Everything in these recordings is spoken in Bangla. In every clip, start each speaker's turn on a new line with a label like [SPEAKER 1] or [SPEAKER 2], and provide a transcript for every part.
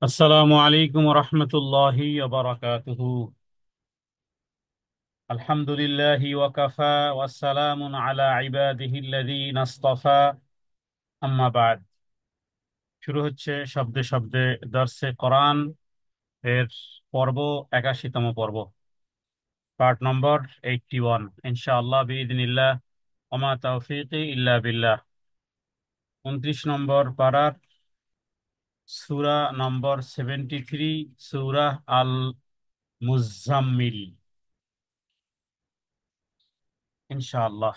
[SPEAKER 1] আসসালামু আলাইকুম রহমতুল্লাহি বারাকাতুহু। আলহামদুলিল্লাহি ওয়াকাফা ওয়াসসালামুন আলা ইবাদিহিল্লাযীনা ইসতাফা, আম্মা বাদ। শুরু হচ্ছে শব্দে শব্দে দর্সে কোরআন এর পর্ব, ৮১তম পর্ব, পার্ট নম্বর 81, ইনশাআল্লাহ বিইذনিল্লাহ। ওমা তাওফীকি ইল্লা বিল্লাহ। ২৯ নম্বর পারার সূরা নম্বর 73, সূরা আল মুজাম্মিল, ইনশাআল্লাহ।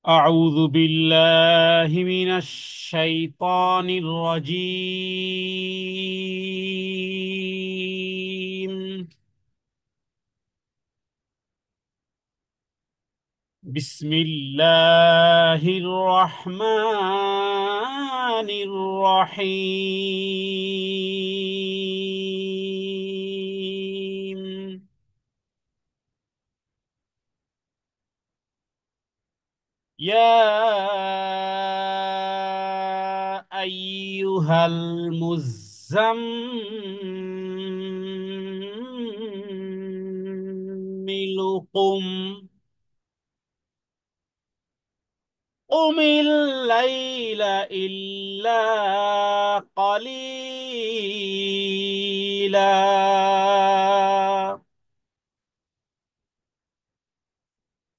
[SPEAKER 1] أعوذ بالله من الشيطان الرجيم. بسم الله الرحمن الرحيم. يا أيها المزمل قم الليل إلا قليلا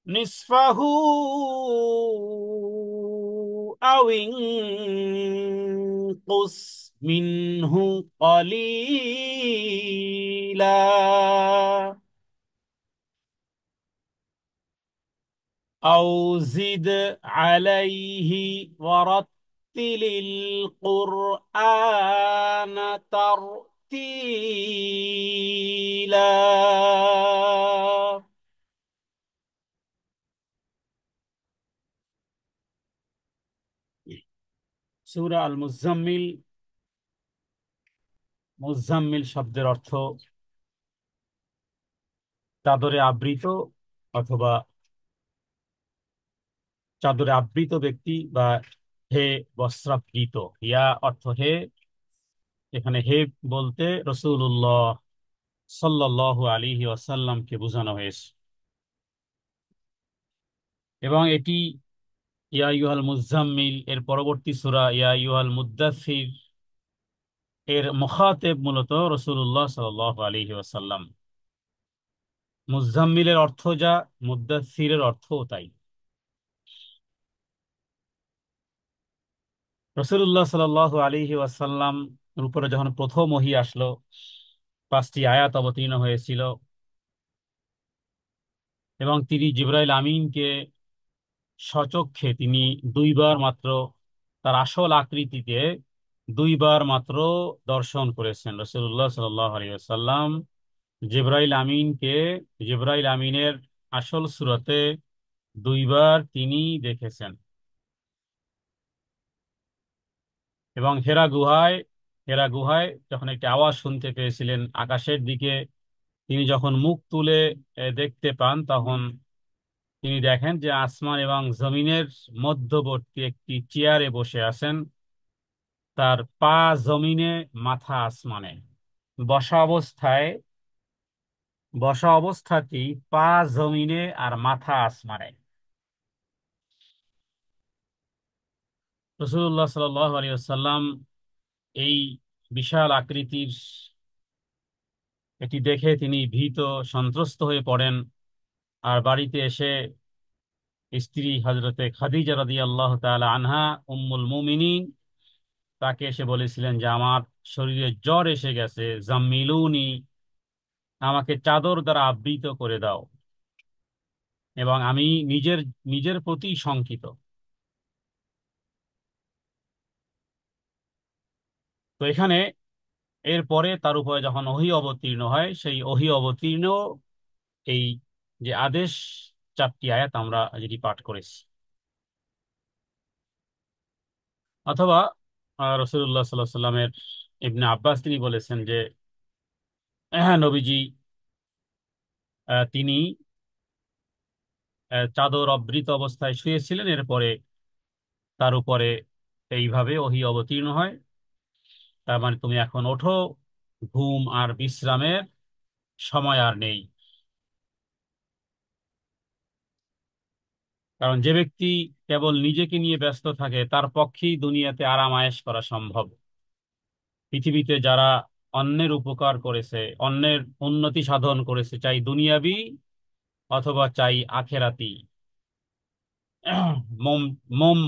[SPEAKER 1] نصفه أو انقص منه قليلا أو زد عليه ورتل القرآن ترتيلا. সূরা আল মুজাম্মিল। মুজাম্মিল শব্দের অর্থ চাদরে আবৃত অথবা চাদরে আবৃত ব্যক্তি, বা হে বস্ত্রাবৃত। ইয়া অর্থ হে, এখানে হে বলতে রাসূলুল্লাহ সাল্লাল্লাহু আলাইহি ওয়াসাল্লামকে বোঝানো হয়েছে। এবং এটি ইয়া আইয়ুহাল মুজাম্মিল এর পরবর্তী সূরা ইয়া আইয়ুহাল মুদ্দাসসির এর মুখাতেব মূলত রাসূলুল্লাহ সাল্লাল্লাহু আলাইহি ওয়াসাল্লাম। মুজাম্মিলের অর্থ যা, মুদ্দাসসিরের অর্থও তাই। রাসূলুল্লাহ সাল্লাল্লাহু আলাইহি ওয়াসাল্লাম এর উপরে যখন প্রথম ওহী আসলো, 5টি আয়াত অবতীর্ণ হয়েছিল, এবং তিনি জিবরাইল আমিনকে স্বচক্ষে তিনি দুইবার মাত্র তার আসল আকৃতিতে দুইবার মাত্র দর্শন করেছেন। রাসূলুল্লাহ সাল্লাল্লাহু আলাইহি ওয়াসাল্লাম জিবরাইল আমিনকে, জিবরাইল আমিনের আসল সুরতে দুইবার তিনি দেখেছেন। এবং হেরা গুহায় যখন একটি আওয়াজ শুনতে পেয়েছিলেন আকাশের দিকে, তিনি যখন মুখ তুলে দেখতে পান, তখন তিনি দেখেন যে আসমান এবং জমিনের মধ্যবর্তী একটি চেয়ারে বসে আছেন। তার পা জমিনে, মাথা আসমানে। বসা অবস্থায়, বসা অবস্থাতেই পা জমিনে আর মাথা আসমানে। রাসূলুল্লাহ সাল্লাল্লাহু আলাইহি ওয়াসাল্লাম এই বিশাল আকৃতির এটি দেখে তিনি ভীত সন্ত্রস্ত হয়ে পড়েন। আর বাড়িতে এসে স্ত্রী হযরতে খাদিজা রাদিয়াল্লাহু তাআলা আনহা, উম্মুল মুমিনিন, তাকে এসে বলেছিলেন যে আমার শরীরে জ্বর এসে গেছে, জাম্মিলুনি, আমাকে চাদর দ্বারা আবৃত করে দাও, এবং আমি নিজের নিজের প্রতি শঙ্কিত। তো এখানে এরপরে তার উপরে যখন ওহী অবতীর্ণ হয়, সেই ওহী অবতীর্ণ এই যে আদেশ, 4টি আয়াত আমরা যেটি পাঠ করেছি। অথবা রাসূলুল্লাহ সাল্লাল্লাহু আলাইহি সাল্লামের ইবনে আব্বাস তিনি বলেছেন যে হ্যাঁ, নবীজি তিনি চাদর আবৃত অবস্থায় শুয়েছিলেন, এরপরে তার উপরে এইভাবে ওহী অবতীর্ণ হয়। তার মানে তুমি এখন ওঠো, ঘুম আর বিশ্রামের সময় আর নেই। কারণ যে ব্যক্তি কেবল নিজেকে নিয়ে ব্যস্ত থাকে তার পক্ষেই দুনিয়াতে আরাম আয়েশ করা সম্ভব। পৃথিবীতে যারা অন্যের উপকার করেছে, অন্যের উন্নতি সাধন করেছে, চাই দুনিয়াবি অথবা চাই আখেরাতি, মোম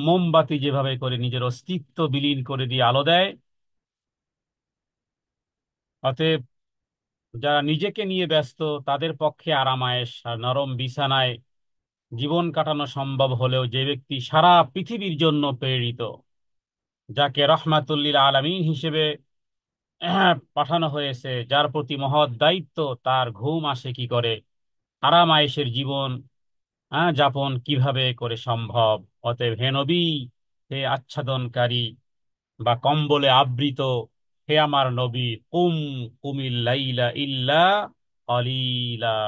[SPEAKER 1] মোমবাতি যেভাবে করে নিজের অস্তিত্ব বিলীন করে দিয়ে আলো দেয়, অতএব যারা নিজেকে নিয়ে ব্যস্ত তাদের পক্ষে আরাম আয়েশ আর নরম বিছানায় জীবন কাটানো সম্ভব হলেও যে ব্যক্তি সারা পৃথিবীর জন্য প্রেরিত, যাকে রহমাতুল্লিল আলামিন হিসেবে পাঠানো হয়েছে, যার প্রতি মহৎ দায়িত্ব, তার ঘুম আসে কি করে, আরাম আয়েশের জীবন যাপন কিভাবে করে সম্ভব? অতএব হে নবী, হে আচ্ছাদনকারী বা কম্বলে আবৃত, হে আমার নবী, কুমিল লাইলা ইল্লা কলিলা,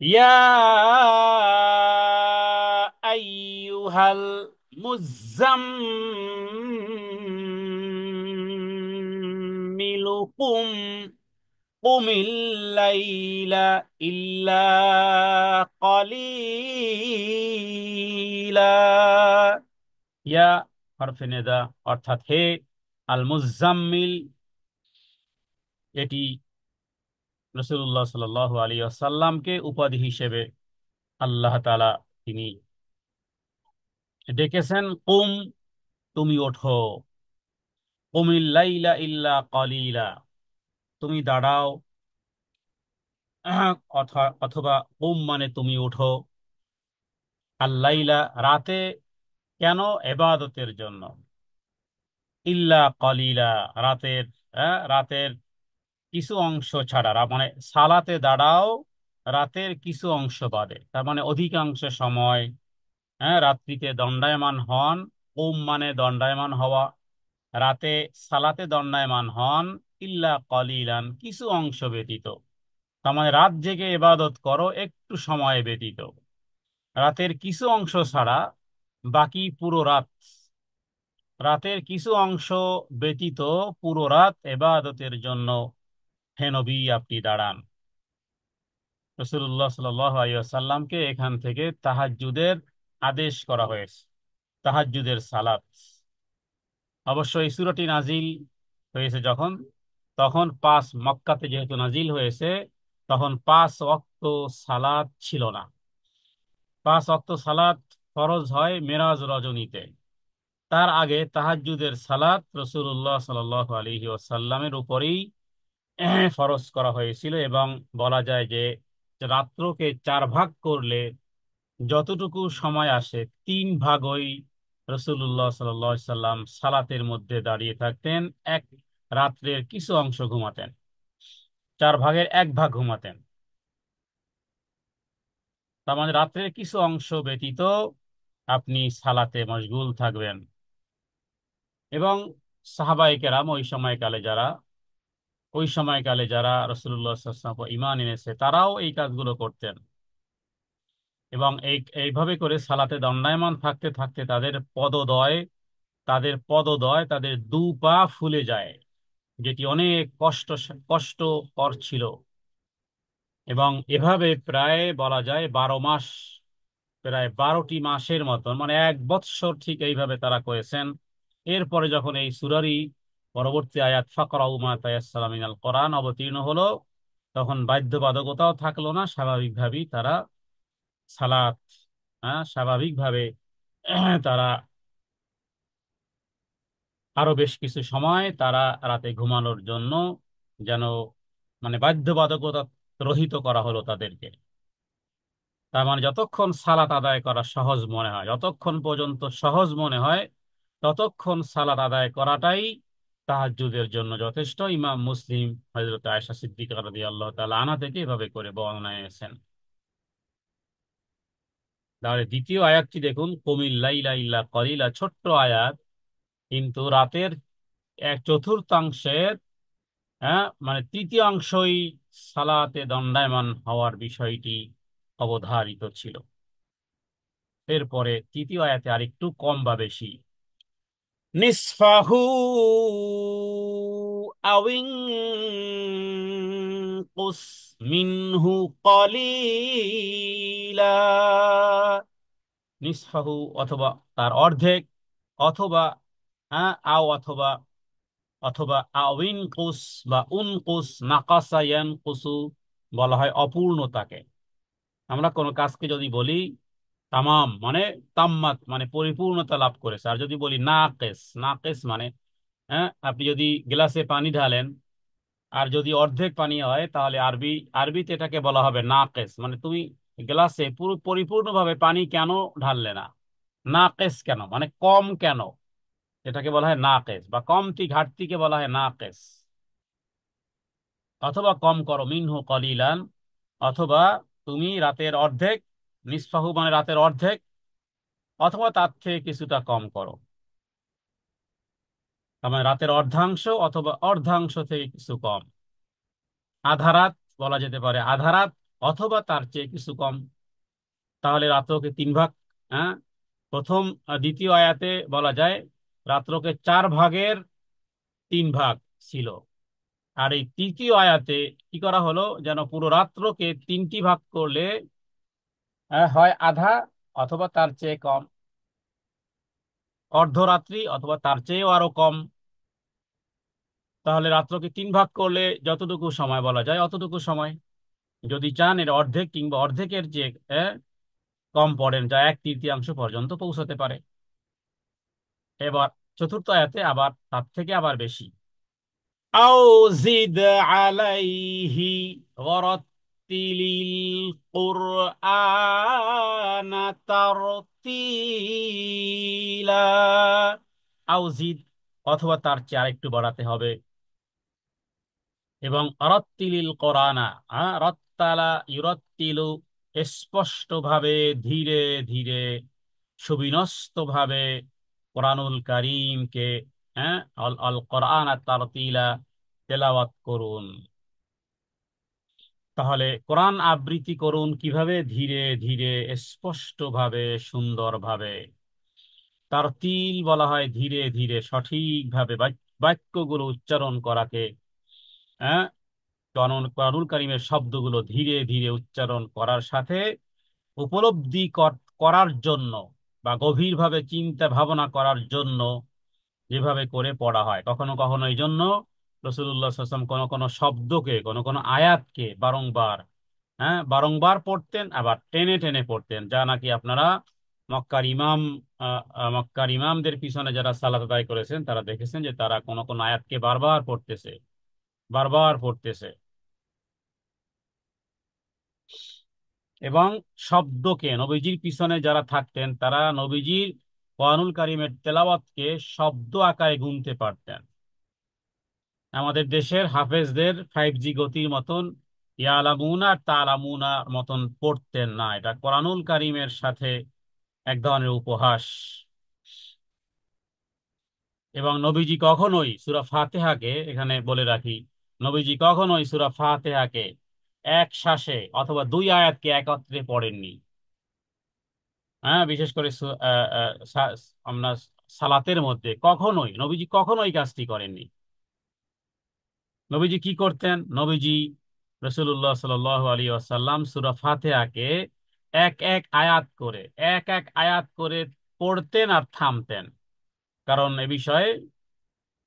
[SPEAKER 1] ইয়া আইয়ুহাল মুজাম্মিলু কুমিল লাইলা ইল্লা কলিলা। ইয়া হরফে নেদা, অর্থাৎ হে আল মুজাম্মিল, এটি রাসূলুল্লাহ সাল্লাল্লাহু আলাইহি ওয়াসাল্লামকে উপাধি হিসেবে আল্লাহ তাআলা তিনি ডেকেছেন। তুমি ওঠো, কুমিল লাইলা ইল্লা কলিলা, তুমি দাঁড়াও, অথবা মানে তুমি ওঠো, আল্লাইলা রাতে, কেন? ইবাদতের জন্য, ইল্লা কলিলা রাতের, রাতের কিছু অংশ ছাড়া, মানে সালাতে দাঁড়াও রাতের কিছু অংশ বাদে, তার মানে অধিকাংশ সময় রাত্রিতে দণ্ডায়মান হন। মানে দণ্ডায়মান হওয়া, রাতে সালাতে দণ্ডায়মান হন, ইল্লা কলিলান কিছু অংশ ব্যতীত। তার মানে রাত জেগে ইবাদত করো একটু সময় ব্যতীত, রাতের কিছু অংশ ছাড়া বাকি পুরো রাত, রাতের কিছু অংশ ব্যতীত পুরো রাত ইবাদতের জন্য হে নবী আপনি দাঁড়ান। রাসূলুল্লাহ সাল্লাল্লাহু আলাইহি ওয়াসাল্লামকে এখান থেকে তাহাজ্জুদের আদেশ করা হয়েছে, তাহাজ্জুদের সালাত। অবশ্য এই সূরাটি নাজিল হয়েছে যখন, তখন মক্কাতে যেহেতু নাজিল হয়েছে, তখন 5 ওয়াক্ত সালাত ছিল না। 5 ওয়াক্ত সালাত ফরজ হয় মেরাজ রজনীতে। তার আগে তাহাজ্জুদের সালাত রাসূলুল্লাহ সাল্লাল্লাহু আলাইহি ওয়াসাল্লামের উপরেই ফরজ করা হয়েছিল, এবং বলা যায় যে রাত্রকে 4 ভাগ করলে যতটুকু সময় আসে 3 ভাগই রসুল্লাহ সাল্লাম সালাতের মধ্যে দাঁড়িয়ে থাকতেন, এক রাত্রের কিছু অংশ ঘুমাতেন, 4 ভাগের 1 ভাগ ঘুমাতেন। তার মানে রাত্রের কিছু অংশ ব্যতীত আপনি সালাতে মশগুল থাকবেন। এবং সাহাবায়ে কেরাম ওই সময়কালে যারা রসুল্লাহ সাল্লাল্লাহু আলাইহি ওয়াসাল্লাম ঈমান এনেছে, তারাও এই কাজগুলো করতেন। এবং এইভাবে করে সালাতে দণ্ডায়মান থাকতে থাকতে তাদের 2 পা ফুলে যায়, যেটি অনেক কষ্টকর ছিল। এবং এভাবে প্রায় বলা যায় 12 মাস, প্রায় 12টি মাসের মতন, মানে 1 বৎসর ঠিক এইভাবে তারা করেছেন। এরপরে যখন এই সূরারই পরবর্তী আয়াত ফাকরাউ মা তায়াসসারা মিনাল কোরআন অবতীর্ণ হলো, তখন বাধ্যবাধকতাও থাকলো না, স্বাভাবিকভাবেই তারা সালাত, স্বাভাবিকভাবে তারা আরো বেশ কিছু সময় তারা রাতে ঘুমানোর জন্য যেন, মানে বাধ্যবাধকতা রহিত করা হলো তাদেরকে। তার মানে যতক্ষণ সালাত আদায় করা সহজ মনে হয়, যতক্ষণ পর্যন্ত সহজ মনে হয়, ততক্ষণ সালাত আদায় করাটাই তাহাজ্জুদের জন্য যথেষ্ট। ইমাম মুসলিম হযরত আয়েশা সিদ্দিকা রাদিয়াল্লাহু তাআলা আনহা থেকে এভাবে করে বর্ণনা এনেছেন। তাহলে দ্বিতীয় আয়াতটি দেখুন, কুমিল লাইলা ইল্লা কলিলা, ছোট্ট আয়াত, কিন্তু রাতের 1/4 মানে তৃতীয়াংশই সালাতে দণ্ডায়মান হওয়ার বিষয়টি অবধারিত ছিল। এরপরে তৃতীয় আয়াতে আরেকটু কম বা বেশি। নিসফাহু আউইনকুস মিনহু কলিলা। নিসফাহু অথবা তার অর্ধেক, অথবা আও অথবা, অথবা আউইনকুস বা উনকুস, নাকাসা ইয়ানকুসু বলা হয় অপূর্ণতাকে। আমরা কোনো কাজকে যদি বলি তামাম মানে তাম্মাত মানে পরিপূর্ণতা লাভ করেছে, আর যদি বলি নাকেস, নাকেস মানে আপনি যদি গ্লাসে পানি ঢালেন আর যদি অর্ধেক পানি হয় তাহলে আরবিতে এটাকে বলা হবে নাকেস, মানে তুমি গ্লাসে পুরো পরিপূর্ণভাবে পানি কেন ঢাললে না, নাকেস কেন মানে কম কেন, এটাকে বলা হয় নাকেস, বা কমতি ঘাটতিকে বলা হয় নাকেস। অথবা কম করো মিনহু কলিলান, অথবা তুমি রাতের অর্ধেক, নিসফাহু মানে রাতের অর্ধেক, অথবা তার থেকে কিছুটা কম করো। তার মানে রাতের অর্ধাংশ অথবা অর্ধাংশ থেকে কিছু কম। আধা রাত বলা যেতে পারে, আধা রাত অথবা তার চেয়ে কিছু কম। তাহলে রাত্রকে তিন ভাগ, হ্যাঁ, প্রথম দ্বিতীয় আয়াতে বলা যায় রাত্রকে চার ভাগের তিন ভাগ ছিল, আর এই তৃতীয় আয়াতে কি করা হলো, যেন পুরো রাত্রকে তিনটি ভাগ করলে হয় আধা অথবা তার চেয়ে কম, অর্ধরাত্রি অথবা তার চেয়েও আরো কম। তাহলে রাত্রকে তিন ভাগ করলে যতটুকু সময় বলা যায় অতটুকু সময়। যদি চান এর অর্ধেক কিংবা অর্ধেকের চেয়ে কম পড়েন, যা এক তৃতীয়াংশ পর্যন্ত পৌঁছাতে পারে। এবার চতুর্থ আয়াতে আবার তার থেকে আবার বেশি। আও জিদ আলাইহি ওয়ারাত্তিলিল কুরআনা তারতিলা। আও জিদ অথবা তার চেয়ে আরেকটু বাড়াতে হবে। এবং অরত্তিলিল কোরআনা, রত্তালা ইউরত্তিলু, স্পষ্টভাবে ধীরে ধীরে সুবিন্যস্তভাবে কোরআনুল কারীমকে, আল আল কোরআন তারতিলা তেলাওয়াত করুন। তাহলে কোরআন আবৃত্তি করুন কিভাবে, ধীরে ধীরে স্পষ্টভাবে সুন্দরভাবে। তারতিল বলা হয় ধীরে ধীরে সঠিকভাবে বাক্যগুলো উচ্চারণ করাকে, হ্যাঁ, কোরআনুল কারীমের শব্দগুলো ধীরে ধীরে উচ্চারণ করার সাথে উপলব্ধি করার জন্য বা গভীরভাবে চিন্তা ভাবনা করার জন্য যেভাবে করে পড়া হয়। কখনো কখনো এই জন্য রাসূলুল্লাহ সাল্লাল্লাহু আলাইহি ওয়াসাল্লাম কোনো কোনো শব্দকে, কোনো কোনো আয়াতকে বারংবার, বারংবার পড়তেন, আবার টেনে টেনে পড়তেন, যা নাকি আপনারা মক্কার ইমাম মক্কার ইমামদের পিছনে যারা সালাত আদায় করেছেন তারা দেখেছেন যে তারা কোনো কোনো আয়াতকে বারবার পড়তেছে, বারবার পড়তেছে। এবং শব্দকে, নবীজির পিছনে যারা থাকতেন তারা নবীজির কোরআনুল কারীমের তেলাওয়াতকে শব্দ আকারে গুনতে পারতেন। আমাদের দেশের হাফেজদের 5G গতির মতন ইয়ালামুনা আর তালামুনা মতন পড়তেন না, এটা কোরআনুল কারীমের সাথে এক ধরনের উপহাস। এবং নবীজি কখনোই সূরা ফাতিহাকে, এখানে বলে রাখি, নবীজি কখনোই সূরা ফাতিহাকে এক শ্বাসে অথবা দুই আয়াতকে একত্রে পড়েননি। বিশেষ করে আমরা সালাতের মধ্যে কখনোই নবীজি কখনোই কাজটি করেননি। নবীজি কি করতেন, নবীজি রাসূলুল্লাহ সাল্লাল্লাহু আলাইহি ওয়াসাল্লাম সূরা ফাতিহাকে এক এক আয়াত করে, এক এক আয়াত করে পড়তেন আর থামতেন। কারণ এ বিষয়ে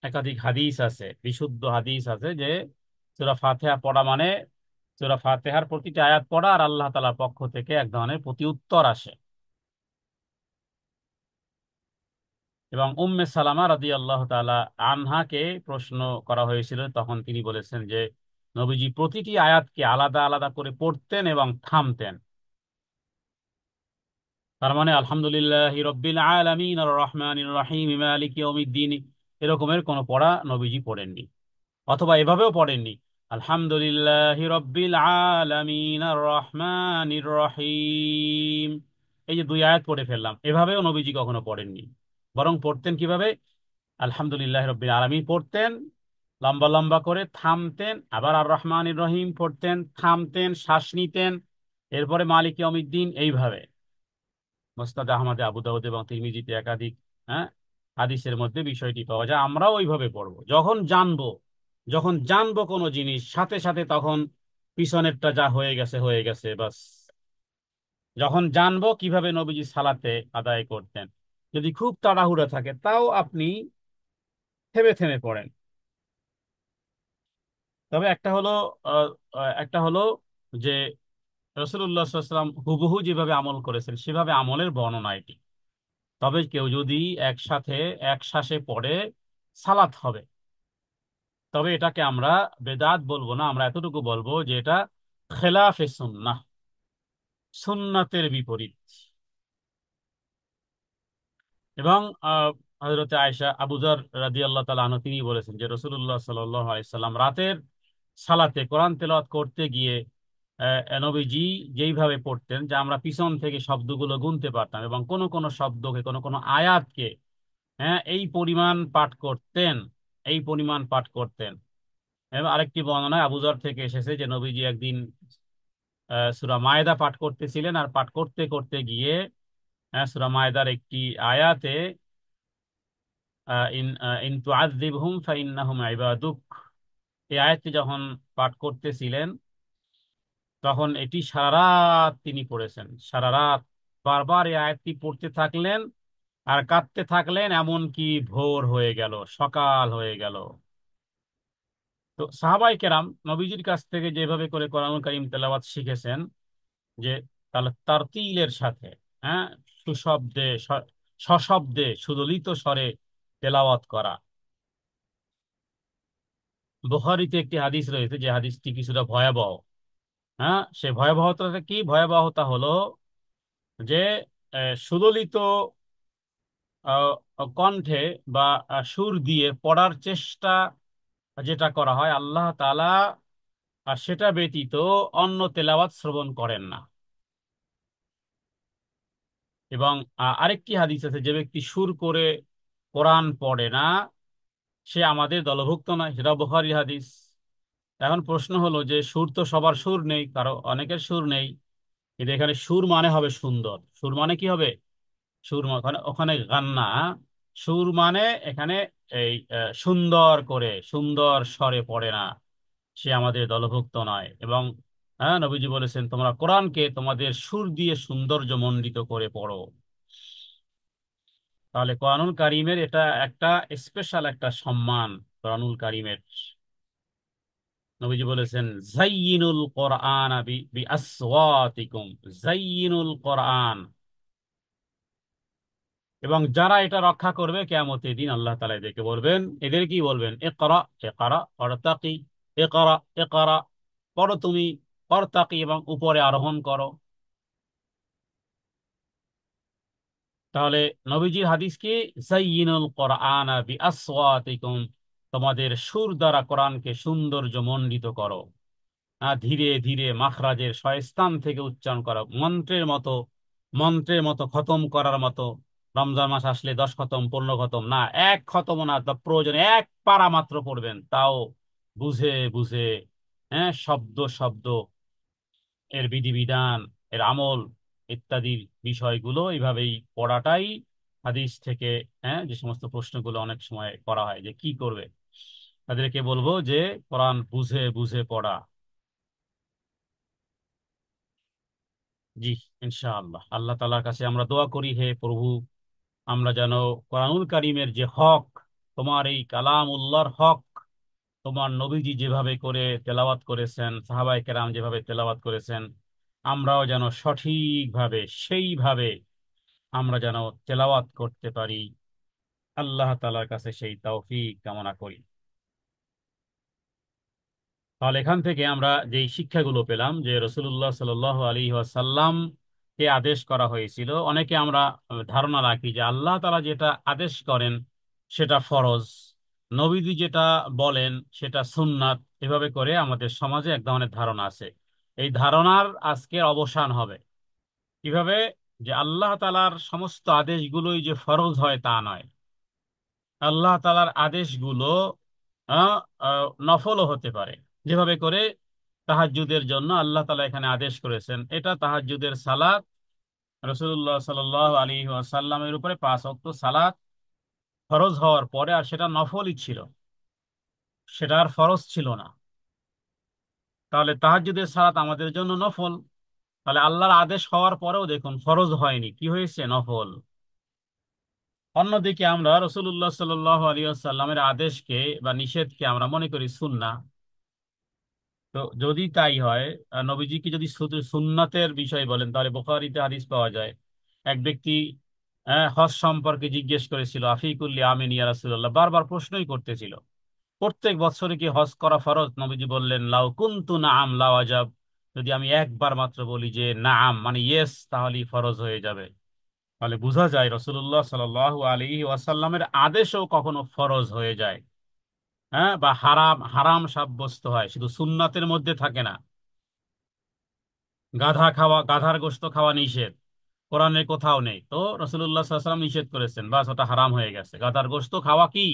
[SPEAKER 1] একাধিক হাদিস আছে, বিশুদ্ধ হাদিস আছে যে সূরা ফাতিহা পড়া মানে সূরা ফাতিহার প্রতিটি আয়াত পড়া আর আল্লাহ তাআলার পক্ষ থেকে এক ধরনের প্রতি উত্তর আসে। এবং উম্মে সালামা রাদিয়াল্লাহু তাআলা আনহাকে প্রশ্ন করা হয়েছিল, তখন তিনি বলেছেন যে নবীজি প্রতিটি আয়াতকে আলাদা আলাদা করে পড়তেন এবং থামতেন। তার মানে আলহামদুলিল্লাহি রাব্বিল আলামিন আর রহমানির রহিম মালিকি ইয়াউমিদ্দিন এরকমের কোনো পড়া নবীজি পড়েননি। অথবা এভাবেও পড়েননি, আলহামদুলিল্লাহি রাব্বিল আলামিন আর রহমানির রহিম, এই যে দুই আয়াত পড়ে ফেললাম, এভাবেও নবীজি কখনো পড়েননি। বরং পড়তেন কিভাবে, আলহামদুলিল্লাহ রাব্বিল আলামিন পড়তেন লম্বা লম্বা করে, থামতেন, আবার আর রহমানির রহিম পড়তেন, থামতেন, শ্বাস নিতেন, এরপরে মালিক ইয়াউমিদ্দিন, এইভাবে। মুসনাদে আহমদে, আবু দাউদ এবং তিরমিজিতে একাধিক হ্যাঁ হাদিসের মধ্যে বিষয়টি পাওয়া যায়। আমরাও ওইভাবে পড়বো, যখন জানবো কোনো জিনিস, সাথে সাথে তখন পিছনেরটা যা হয়ে গেছে হয়ে গেছে বাস। যখন জানবো কিভাবে নবীজি সালাতে আদায় করতেন, যদি খুব তাড়াহুড়া থাকে তাও আপনি থেমে থেমে পড়েন। তবে একটা হলো যে রাসূলুল্লাহ সাল্লাল্লাহু আলাইহি ওয়াসাল্লাম হুবহু যেভাবে আমল করেছেন সেভাবে আমলের বর্ণনা এটি। তবে কেউ যদি একসাথে এক শ্বাসে পড়ে সালাত হবে, তবে এটাকে আমরা বেদাত বলবো না, আমরা এতটুকু বলবো যে এটা খেলাফে সুন্নাহ, সুন্নাতের বিপরীত। এবং হযরতে আয়েশা, আবু যর রাদিয়াল্লাহু তাআলা আনহু তিনি বলেছেন যে রাসূলুল্লাহ সাল্লাল্লাহু আলাইহি সাল্লাম রাতের সালাতে কোরআন তেলাওয়াত করতে গিয়ে নবীজি যেইভাবে পড়তেন যে আমরা পিছন থেকে শব্দগুলো গুনতে পারতাম, এবং কোন কোন শব্দকে, কোন কোন আয়াতকে এই পরিমাণ পাঠ করতেন। এবং আরেকটি বর্ণনায় আবু যর থেকে এসেছে যে নবীজি একদিন সূরা মায়েদা পাঠ করতেছিলেন, আর পাঠ করতে করতে গিয়ে সূরা মায়েদার একটি আয়াতে ইন ইন তুআযযিবহুম ফাইন্নাহুম ইবাদুক, এই আয়াতটি যখন পাঠ করতেছিলেন তখন এটি সারা রাত তিনি পড়েছেন, সারা রাত বারবার এই আয়াতটি পড়তে থাকলেন আর কাঁদতে থাকলেন, এমনকি ভোর হয়ে গেল, সকাল হয়ে গেল। তো সাহাবাই কেরাম নবীজির কাছ থেকে যেভাবে করে কোরআনুল কারীম তেলাওয়াত শিখেছেন, যে তাহলে তারতিলের সাথে, হ্যাঁ, সুশব্দে সশব্দে সুললিত স্বরে তেলাওয়াত করা। বুখারীতে একটি হাদিস রয়েছে যে হাদিসটি কিছুটা ভয়াবহ। হ্যাঁ, সে ভয়াবহতাটা কি? ভয়াবহতা হলো যে সুললিত আহ, কণ্ঠে বা সুর দিয়ে পড়ার চেষ্টা যেটা করা হয়, আল্লাহ তাআলা আর সেটা ব্যতীত অন্য তেলাওয়াত শ্রবণ করেন না। এবং আরেকটি হাদিস আছে, যে ব্যক্তি সুর করে কোরআন পড়ে না সে আমাদের দলভুক্ত নয়, সেটা বুখারী হাদিস। এখন প্রশ্ন হলো যে সুর তো সবার সুর নেই, কারো অনেকের সুর নেই, কিন্তু এখানে সুর মানে হবে সুন্দর। সুর মানে কি হবে? ওখানে ওখানে গান্না, সুর মানে এখানে এই সুন্দর করে সুন্দর স্বরে পড়ে না, সে আমাদের দলভুক্ত নয়। এবং নবীজি বলেছেন তোমরা কোরআনকে তোমাদের সুর দিয়ে সৌন্দর্য মণ্ডিত করে পড়ো। তাহলে কোরআনুল কারীমের এটা একটা স্পেশাল একটা সম্মান। কোরআনুল কারীমের নবীজি বলেছেন জাইয়িনুল কোরআন বিআসওয়াতিকুম, জাইয়িনুল কোরআন। এবং যারা এটা রক্ষা করবে কিয়ামতের দিন আল্লাহ তাআলা এদেরকে বলবেন, এদের কি বলবেন? ইকরা, ইকরা ওয়ারতাকি, ইকরা, ইকরা পড়ো তুমি, ওয়ারতাকি এবং উপরে আরোহণ করো। তাহলে নবীজির হাদিস কি? জাইয়িনুল কোরআন বিআসওয়াতিকুম, তোমাদের সুর দ্বারা কোরআনকে সৌন্দর্য মণ্ডিত করো। ধীরে ধীরে মাখরাজের স্বস্থান থেকে উচ্চারণ করা, মন্ত্রের মতো খতম করার মতো। রমজান মাস আসলে 10 খতম 15 খতম না, এক খতম না, তা প্রয়োজনে এক পারা মাত্র পড়বেন, তাও বুঝে বুঝে, হ্যাঁ, শব্দ শব্দ এর বিধিবিধান, এর আমল ইত্যাদির বিষয়গুলো এইভাবেই পড়াটাই হাদিস থেকে, যে সমস্ত প্রশ্নগুলো অনেক সময় করা হয় যে কি করবে, তাদেরকে বলবো যে কোরআন বুঝে বুঝে পড়া। জি, ইনশাআল্লাহ আল্লাহ তাআলার কাছে আমরা দোয়া করি, হে প্রভু, আমরা যেন কোরআনুল কারীমের যে হক, তোমার এই কালামুল্লাহর হক, তোমার নবীজি যেভাবে করে তেলাওয়াত করেছেন, সাহাবায়ে কেরাম যেভাবে তেলাওয়াত করেছেন, আমরাও যেন সঠিকভাবে সেইভাবে আমরা যেন তেলাওয়াত করতে পারি। আল্লাহ তাআলার কাছে সেই তৌফিক কামনা করি। তাহলে এখান থেকে আমরা যেই শিক্ষাগুলো পেলাম যে রাসূলুল্লাহ সাল্লাল্লাহু আলাইহি ওয়াসাল্লাম কে আদেশ করা হয়েছিল, অনেকে আমরা ধারণা রাখি যে আল্লাহ তাআলা যেটা আদেশ করেন সেটা ফরজ, নবীজি যেটা বলেন সেটা সুন্নাত। এভাবে করে আমাদের সমাজে এক ধরনের ধারণা আছে। এই ধারণার আজকে অবসান হবে। কিভাবে? যে আল্লাহ তাআলার সমস্ত আদেশগুলোই যে ফরজ হয় তা নয়। আল্লাহ তাআলার আদেশগুলো আহ, নফলও হতে পারে। যেভাবে করে তাহাজ্জুদের জন্য আল্লাহ তাআলা এখানে আদেশ করেছেন, এটা তাহাজ্জুদের সালাত রাসূলুল্লাহ সাল্লাল্লাহু আলাইহি ওয়াসাল্লামের উপরে 5 ওয়াক্ত সালাত ফরজ হওয়ার পরে আর সেটা নফলই ছিল, সেটা আর ফরজ ছিল না। তাহলে তাহাজ্জুদের সালাত আমাদের জন্য নফল। তাহলে আল্লাহর আদেশ হওয়ার পরেও দেখুন ফরজ হয়নি, কি হয়েছে? নফল। অন্যদিকে আমরা রাসূলুল্লাহ সাল্লাল্লাহু আলাইহি ওয়াসাল্লামের আদেশকে বা নিষেধকে আমরা মনে করি সুন্নাহ। তো যদি তাই হয়, নবীজিকে যদি শুধু সুন্নাতের বিষয় বলেন, তাহলে বুখারীতে হাদিস পাওয়া যায়। এক ব্যক্তি হজ সম্পর্কে জিজ্ঞেস করেছিল, আফিকুল্লি আমিন ইয়া রাসূলুল্লাহ, বারবার প্রশ্নই করতেছিল, প্রত্যেক বছরে কি হজ করা ফরজ? নবীজি বললেন, লাউ কুনতু নাআম লা ওয়াজাব, যদি আমি একবার মাত্র বলি যে নাআম মানে ইয়েস, তাহলেই ফরজ হয়ে যাবে। তাহলে বোঝা যায় রাসূলুল্লাহ সাল্লাল্লাহু আলাইহি ওয়াসাল্লামের আদেশও কখনো ফরজ হয়ে যায়, হ্যাঁ, বা হারাম হারাম সাব্যস্ত হয়, শুধু সুন্নাতের মধ্যে থাকে না। গাধা খাওয়া, গাধার গোশত খাওয়া নিষেধ, কোরআনের কোথাও নেই, তো রাসূলুল্লাহ সাল্লাল্লাহু আলাইহি ওয়াসাল্লাম নিষেধ করেছেন, বাস ওটা হারাম হয়ে গেছে, গাধার গোশত খাওয়া কি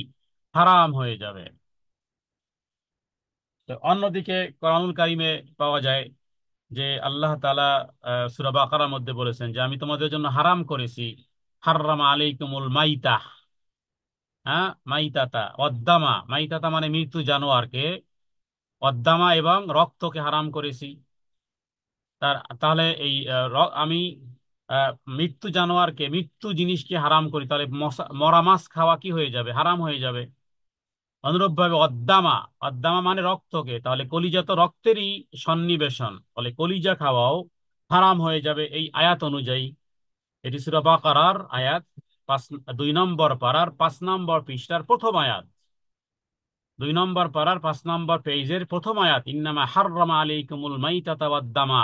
[SPEAKER 1] হারাম হয়ে যাবে। তো অন্যদিকে কোরআনুল কারিমে পাওয়া যায় যে আল্লাহ তাআলা সূরা বাকারার মধ্যে বলেছেন যে আমি তোমাদের জন্য হারাম করেছি, হাররামা আলাইকুমুল মাইতাহ, হ্যাঁ, মাইতাতা অদ্দামা, মাইতাতা মানে মৃত্যু জানোয়ারকে, অদ্দামা এবং রক্তকে হারাম করেছি। তাহলে এই আমি আহ, মৃত্যু জানোয়ারকে, মৃত্যু জিনিসকে হারাম করি, তাহলে মরা মাছ খাওয়া কি হয়ে যাবে? হারাম হয়ে যাবে। অনুরূপ ভাবে অদ্দামা, অদ্দামা মানে রক্তকে, তাহলে কলিজা তো রক্তেরই সন্নিবেশন, ফলে কলিজা খাওয়াও হারাম হয়ে যাবে এই আয়াত অনুযায়ী। এটি সূরা বাকারার আয়াত 2 নম্বর পারার 5 নম্বর পৃষ্ঠার প্রথম আয়াত, 2 নম্বর পারার 5 নম্বর পেজের প্রথম আয়াত, ইন্নামা হাররামা আলাইকুমুল মাইতাতা ওয়াদ দামা,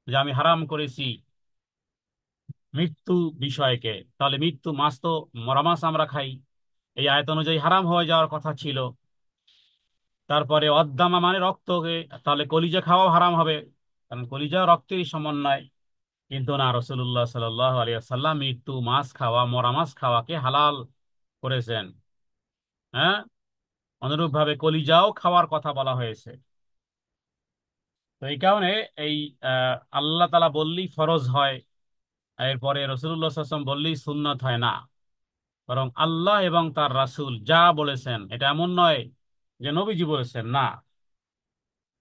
[SPEAKER 1] যে আমি হারাম করেছি মৃত্যু বিষয়কে। তাহলে মৃত্যু মাছ তো, মরা মাছ আমরা খাই, এই আয়াত অনুযায়ী হারাম হয়ে যাওয়ার কথা ছিল। তারপরে অদ্দামা মানে রক্তকে, তাহলে কলিজা খাওয়াও হারাম হবে, কারণ কলিজা রক্তেরই সমন্বয়। কিন্তু না, রাসূলুল্লাহ সাল্লাল্লাহু আলাইহি ওয়াসাল্লাম মৃত্যু মাছ খাওয়া, মরা মাছ খাওয়াকে হালাল করেছেন, হ্যাঁ। অনুরূপ ভাবে কলিজাও খাওয়ার কথা বলা হয়েছে। তো এই কারণে এই আল্লাহ তাআলা বললেই ফরজ হয়, এরপরে রাসূলুল্লাহ সাল্লাল্লাহু আলাইহি ওয়াসাল্লাম বললেই সুন্নাত হয় না। বরং আল্লাহ এবং তার রাসূল যা বলেছেন, এটা এমন নয় যে নবীজি বলেছেন না।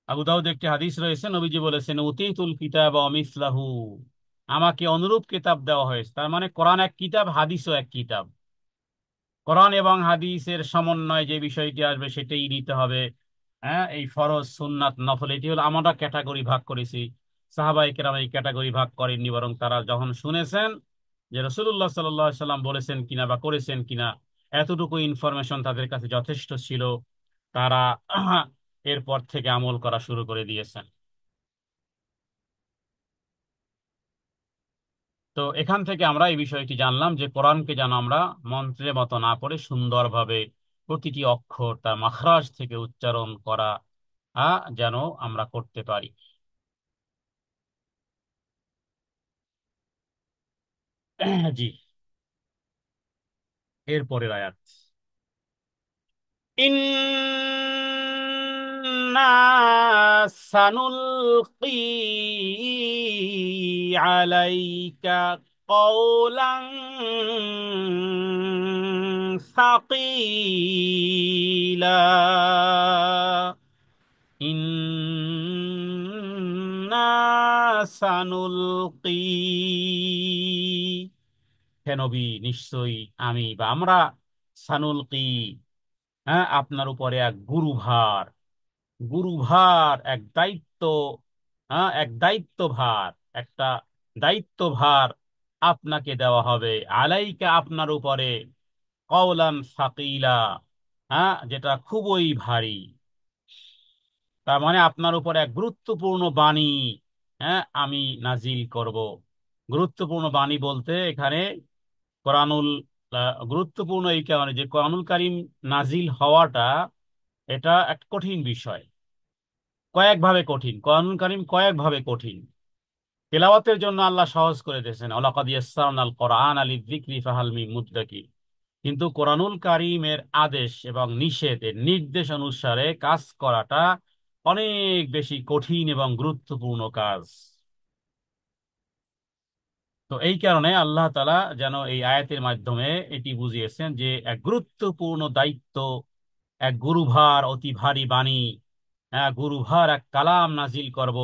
[SPEAKER 1] আবু দাউদ একটি হাদিস রয়েছে, নবীজি বলেছেন, উতীতুল কিতাব ওয়া মিসলাহু, আমাকে অনুরূপ কিতাব দেওয়া হয়েছে। তার মানে কোরআন এক কিতাব, হাদিসও এক কিতাব। কোরআন এবং হাদিসের সমন্বয় যে বিষয়টি আসবে সেটাই নিতে হবে। হ্যাঁ, এই ফরজ সুন্নাত নফল, এটি হলো আমরা ক্যাটাগরি ভাগ করেছি। সাহাবায়ে কেরাম এই ক্যাটাগরি ভাগ করেননি, বরং তারা যখন শুনেছেন যে রাসূলুল্লাহ সাল্লাল্লাহু আলাইহি সাল্লাম বলেছেন কিনা বা করেছেন কিনা, এতটুকু ইনফরমেশন তাদের কাছে যথেষ্ট ছিল, তারা এরপর থেকে আমল করা শুরু করে দিয়েছেন। তো এখান থেকে আমরা এই বিষয়টি জানলাম যে কোরআনকে যেন আমরা মন্ত্রের মতো না পড়ে সুন্দরভাবে প্রতিটি অক্ষর তার মাখরাজ থেকে উচ্চারণ করা যেন আমরা করতে পারি। জি, এরপরের আয়াত, ইন্না সানুলকি আলাইকা কওলান সাকিলা, ইন্না সানুলকি, হে নবী নিশ্চয়ই আমি বা আমরা, সানুলকি, হ্যাঁ, আপনার উপরে এক গুরুভার, গুরুভার এক দায়িত্ব, হ্যাঁ, এক দায়িত্বভার, একটা দায়িত্বভার আপনাকে দেওয়া হবে, আলাইকা আপনার উপরে, কওলান সাকিলা, হ্যাঁ, যেটা খুবই ভারী। তার মানে আপনার উপর এক গুরুত্বপূর্ণ বাণী, হ্যাঁ, আমি নাজিল করব। গুরুত্বপূর্ণ বাণী বলতে এখানে কোরআনুল, গুরুত্বপূর্ণ এই কারণে যে কোরআনুল কারীম নাজিল হওয়াটা এটা এক কঠিন বিষয়, কয়েকভাবে কঠিন, কোরআনুল কারীম কয়েকভাবে কঠিন। তেলাওয়াতের জন্য আল্লাহ সহজ করে দিয়েছেন, ওয়ালাকাদ ইয়াসসারনাল কোরআনা লিযিকরি ফাহাল মিন মুদ্দাকির। কিন্তু কোরআনুল কারীমের আদেশ এবং নিষেধের নির্দেশ অনুসারে কাজ করাটা অনেক বেশি কঠিন এবং গুরুত্বপূর্ণ কাজ। তো এই কারণে আল্লাহ তাআলা যেন এই আয়াতের মাধ্যমে এটি বুঝিয়েছেন যে এক গুরুত্বপূর্ণ দায়িত্ব, এক গুরুভার, অতি ভারী বাণী, গুরুভার এক কালাম নাজিল করব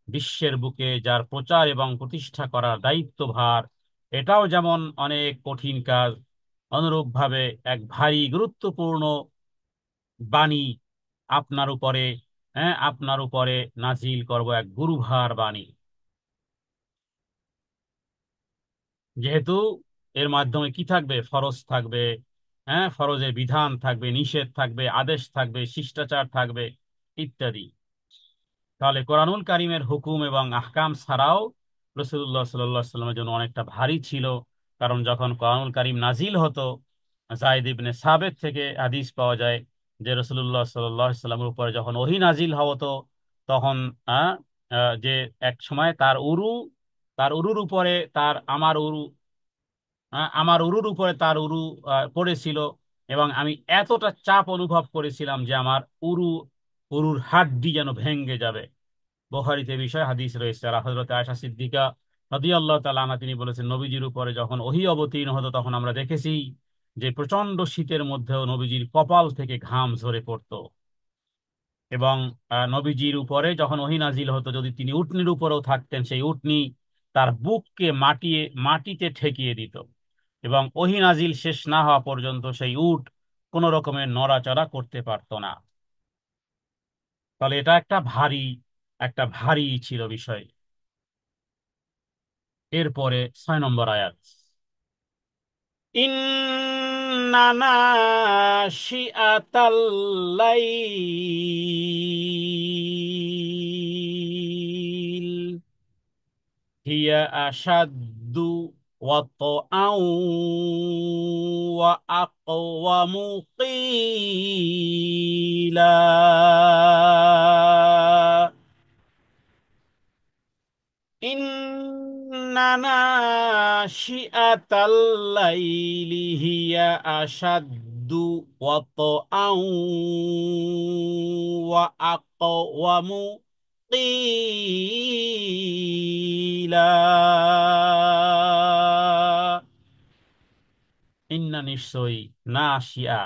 [SPEAKER 1] বিশ্বের বুকে, যার প্রচার এবং প্রতিষ্ঠা করার দায়িত্বভার, এটাও যেমন অনেক কঠিন কাজ, অনুরূপভাবে এক ভারী গুরুত্বপূর্ণ বাণী আপনার উপরে, আপনার উপরে নাজিল করব এক গুরুভার বাণী। যেহেতু এর মাধ্যমে কি থাকবে, ফরজ থাকবে, ফরজের বিধান থাকবে, নিষেধ থাকবে, আদেশ থাকবে, শিষ্টাচার থাকবে ইত্যাদি। তাহলে কোরআনুল কারীমের হুকুম এবং আহকাম ছাড়াও রাসূলুল্লাহ সাল্লাল্লাহু আলাইহি সাল্লামের জন্য অনেকটা ভারী ছিল। কারণ যখন কোরআনুল কারীম নাজিল হতো, যায়েদ ইবনে সাবিত থেকে হাদিস পাওয়া যায় যে রাসূলুল্লাহ সাল্লাল্লাহু আলাইহি সাল্লামের উপরে যখন ওহী নাজিল হতো, তখন আহ, যে এক সময় তার উরুর উপরে আমার উরুর উপরে তার উরু পড়েছিল, এবং আমি এতটা চাপ অনুভব করেছিলাম যে আমার উরু উরুর হাড্ডি যেন ভেঙে যাবে। বুখারীতে বিষয় হাদিস রয়েছে। আর হযরত আয়েশা সিদ্দিকা রাদিয়াল্লাহু তাআলা আনহা তিনি বলেছেন, নবীজির উপরে যখন ওহী অবতীর্ণ হতো তখন আমরা দেখেছি যে প্রচন্ড শীতের মধ্যেও নবীজির কপাল থেকে ঘাম ঝরে পড়তো। এবং নবীজির উপরে যখন ওহী নাজিল হতো, যদি তিনি উটনির উপরেও থাকতেন, সেই উটনি তার বুককে মাটিতে ঠেকিয়ে দিত, এবং ওহী নাজিল শেষ না হওয়া পর্যন্ত সেই উট কোনো রকমের নড়াচড়া করতে পারতো না। তাহলে এটা একটা ভারী ছিল বিষয়। এরপরে 6 নম্বর আয়াত, ইন্না নাশিআতাল লাইল হিয়া আশাদ্দু ওয়াতআউ ওয়া আকওয়ামু কিলা। ইন্না নাশিআতাল লাইলি হিয়া আশাদ্দু ওয়াতআউ ওয়া আকওয়ামু কিলা। ইন্না নিশ্চয়ই, নাশিয়া,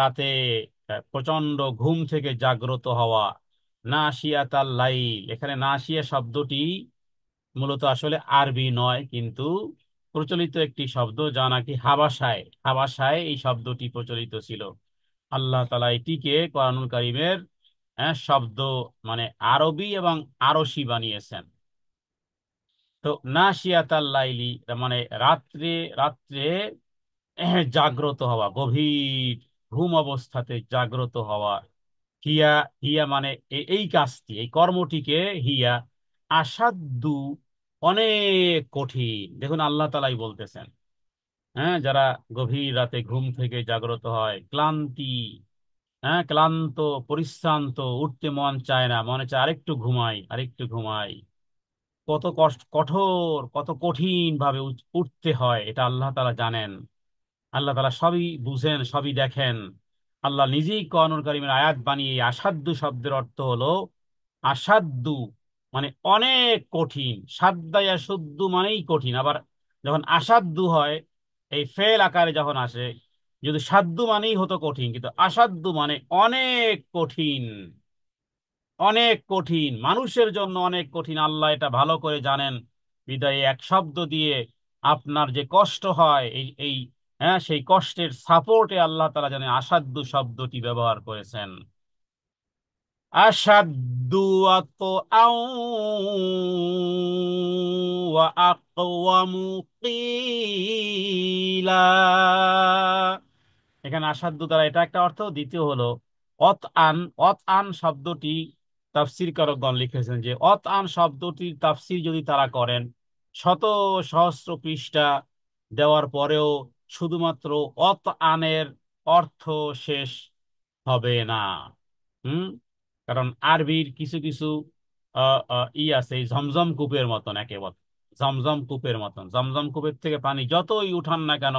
[SPEAKER 1] রাতে প্রচন্ড ঘুম থেকে জাগ্রত হওয়া, নাশিয়াতাল লাইল, এখানে নাশিয়া শব্দটি মূলত আসলে আরবি নয়, কিন্তু প্রচলিত একটি শব্দ, যা নাকি হাবাসায় হাবাসায় এই শব্দটি প্রচলিত ছিল। আল্লাহ তাআলা এটিকে কোরআনুল কারীমের শব্দ, মানে আরবি এবং আরশি বানিয়েছেন। তো নাশিয়াতাল লাইলি মানে রাত্রে রাত্রে জাগ্রত হওয়া, গভীর ঘুম অবস্থাতে জাগ্রত হওয়া। হিয়া হিয়া মানে এই কাজটি, এই কর্মটিকে হিয়া আসাদ্দু, অনেক কঠিন। দেখুন আল্লাহ তাআলাই বলতেছেন, যারা গভীর রাতে ঘুম থেকে জাগ্রত হয়, ক্লান্ত, পরিশ্রান্ত, উঠতে মন চায় না, মনে চায় আরেকটু ঘুমাই, আরেকটু ঘুমাই। কত কষ্ট, কঠোর, কত কঠিন ভাবে উঠতে হয়, এটা আল্লাহ তাআলা জানেন। আল্লাহ তাআলা সবই বুঝেন, সবই দেখেন। আল্লাহ নিজেই কোরআনুল কারীমের আয়াত বানিয়ে এই আসাদ্দু শব্দের অর্থ হলো, আসাদ্দু মানে অনেক কঠিন, সাদ্দায়া সুদ্দু মানেই কঠিন। আবার যখন আসাদ্দু হয়, এই ফেল আকারে যখন আসে, যদি সাদ্দু মানেই হতো কঠিন, কিন্তু আসাদ্দু মানে অনেক কঠিন, অনেক কঠিন, মানুষের জন্য অনেক কঠিন। আল্লাহ এটা ভালো করে জানেন, বিদায় এক শব্দ দিয়ে আপনার যে কষ্ট হয়, এই এই সেই কষ্টের সাপোর্টে আল্লাহ তাআলা জানেন আসাদ্দু শব্দটি ব্যবহার করেছেন। আসাদ্দু আতআউ ওয়া আকওয়ামু কিলা। এখানে আসাধ্য দ্বারা এটা একটা অর্থ, দ্বিতীয় হলো অত আন। অত আন শব্দটি তাফসীরকারকগণ লিখেছেন যে অত আন শব্দটির তাফসীর যদি তারা করেন, শত সহস্র পৃষ্ঠা দেওয়ার পরেও শুধুমাত্র অত আনের অর্থ শেষ হবে না। হুম কারণ আরবির কিছু কিছু আছে, এই ঝমঝম কূপের মতন, একেবারে ঝমঝম কূপের মতন। ঝমঝম কূপের থেকে পানি যতই উঠান না কেন,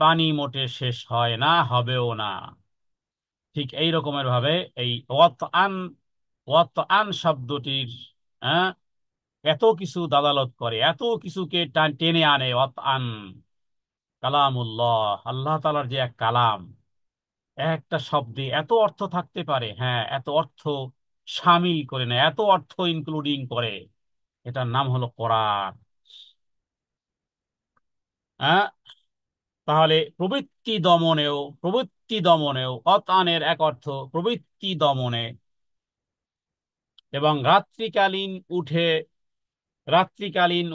[SPEAKER 1] পানি মোটে শেষ হয় না, হবেও না। ঠিক এই রকমের ভাবে এই ওয়াত আন শব্দটির এত কিছু দালালত করে, এত কিছুকে টেনে আনে। আন কালামুল্লাহ, আল্লাহ তাআলার যে এক কালাম, একটা শব্দে এত অর্থ থাকতে পারে, হ্যাঁ, এত অর্থ শামিল করে না, এত অর্থ ইনক্লুডিং করে, এটার নাম হলো কোরআন। হ্যাঁ, তাহলে প্রবৃত্তি দমনেও অতানের এক অর্থ প্রবৃত্তি দমনে। এবং রাত্রিকালীন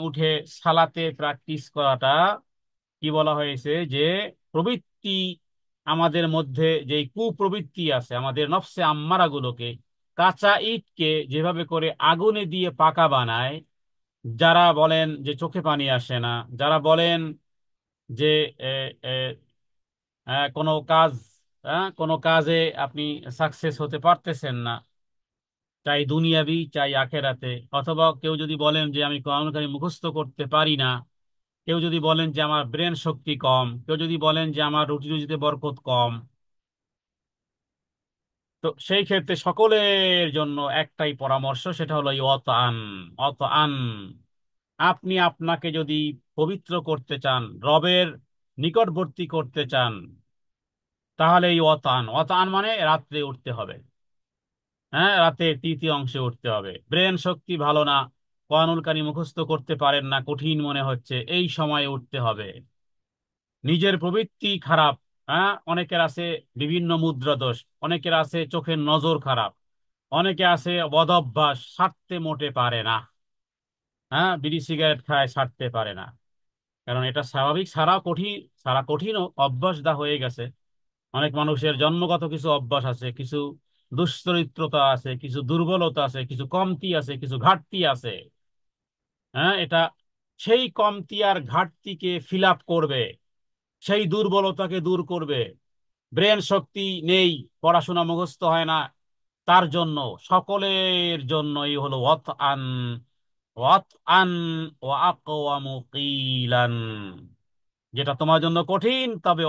[SPEAKER 1] উঠে সালাতে প্র্যাকটিস করাটা কি বলা হয়েছে, যে প্রবৃত্তি, আমাদের মধ্যে যে কুপ্রবৃত্তি আছে, আমাদের নফসে আম্মারা গুলোকে, কাঁচা ইটকে যেভাবে করে আগুনে দিয়ে পাকা বানায়, যারা বলেন যে চোখে পানি আসে না, যারা বলেন যে এ, এ, কোনো কাজে আপনি সাকসেস হতে পারতেছেন না, চাই দুনিয়াবি চাই আখেরাতে, অথবা কেউ যদি বলেন যে আমি কোরআন কারীম মুখস্থ করতে পারি না, কেউ যদি বলেন যে আমার ব্রেন শক্তি কম, কেউ যদি বলেন যে আমার রুটি রুজিতে বরকত কম, তো সেই ক্ষেত্রে সকলের জন্য একটাই পরামর্শ, সেটা হলো এই অত আন। আপনি আপনাকে যদি পবিত্র করতে চান, রবের নিকটবর্তী করতে চান, তাহলে এই অত আন মানে রাত্রে উঠতে হবে। হ্যাঁ, রাতে তৃতীয় অংশে উঠতে হবে। ব্রেন শক্তি ভালো না, কোরআনুল কারীম মুখস্থ করতে পারেন না, কঠিন মনে হচ্ছে, এই সময়ে উঠতে হবে। নিজের প্রবৃত্তি খারাপ, হ্যাঁ, অনেকের আছে বিভিন্ন মুদ্রা দোষ, অনেকের আছে চোখের নজর খারাপ, অনেকে আছে বদভ্যাস, ছাড়তে মোটে পারে না। হ্যাঁ, বিড়ি সিগারেট খায়, ছাড়তে পারে না, কারণ এটা স্বাভাবিক, সারা কঠিন অভ্যাস দা হয়ে গেছে। অনেক মানুষের জন্মগত কিছু অভ্যাস আছে, কিছু দুশ্চরিত্রতা আছে, কিছু দুর্বলতা আছে, কিছু কমতি আছে, কিছু ঘাটতি আছে। হ্যাঁ, এটা সেই কমতি আর ঘাটতিকে ফিল আপ করবে, সেই দুর্বলতাকে দূর করবে। ব্রেন শক্তি নেই, পড়াশোনা মুখস্থ হয় না, তার জন্য, সকলের জন্যই হলো ওয়াত আন ওয়া আকওয়ামু কিলান। যেটা তোমার জন্য কঠিন, তবে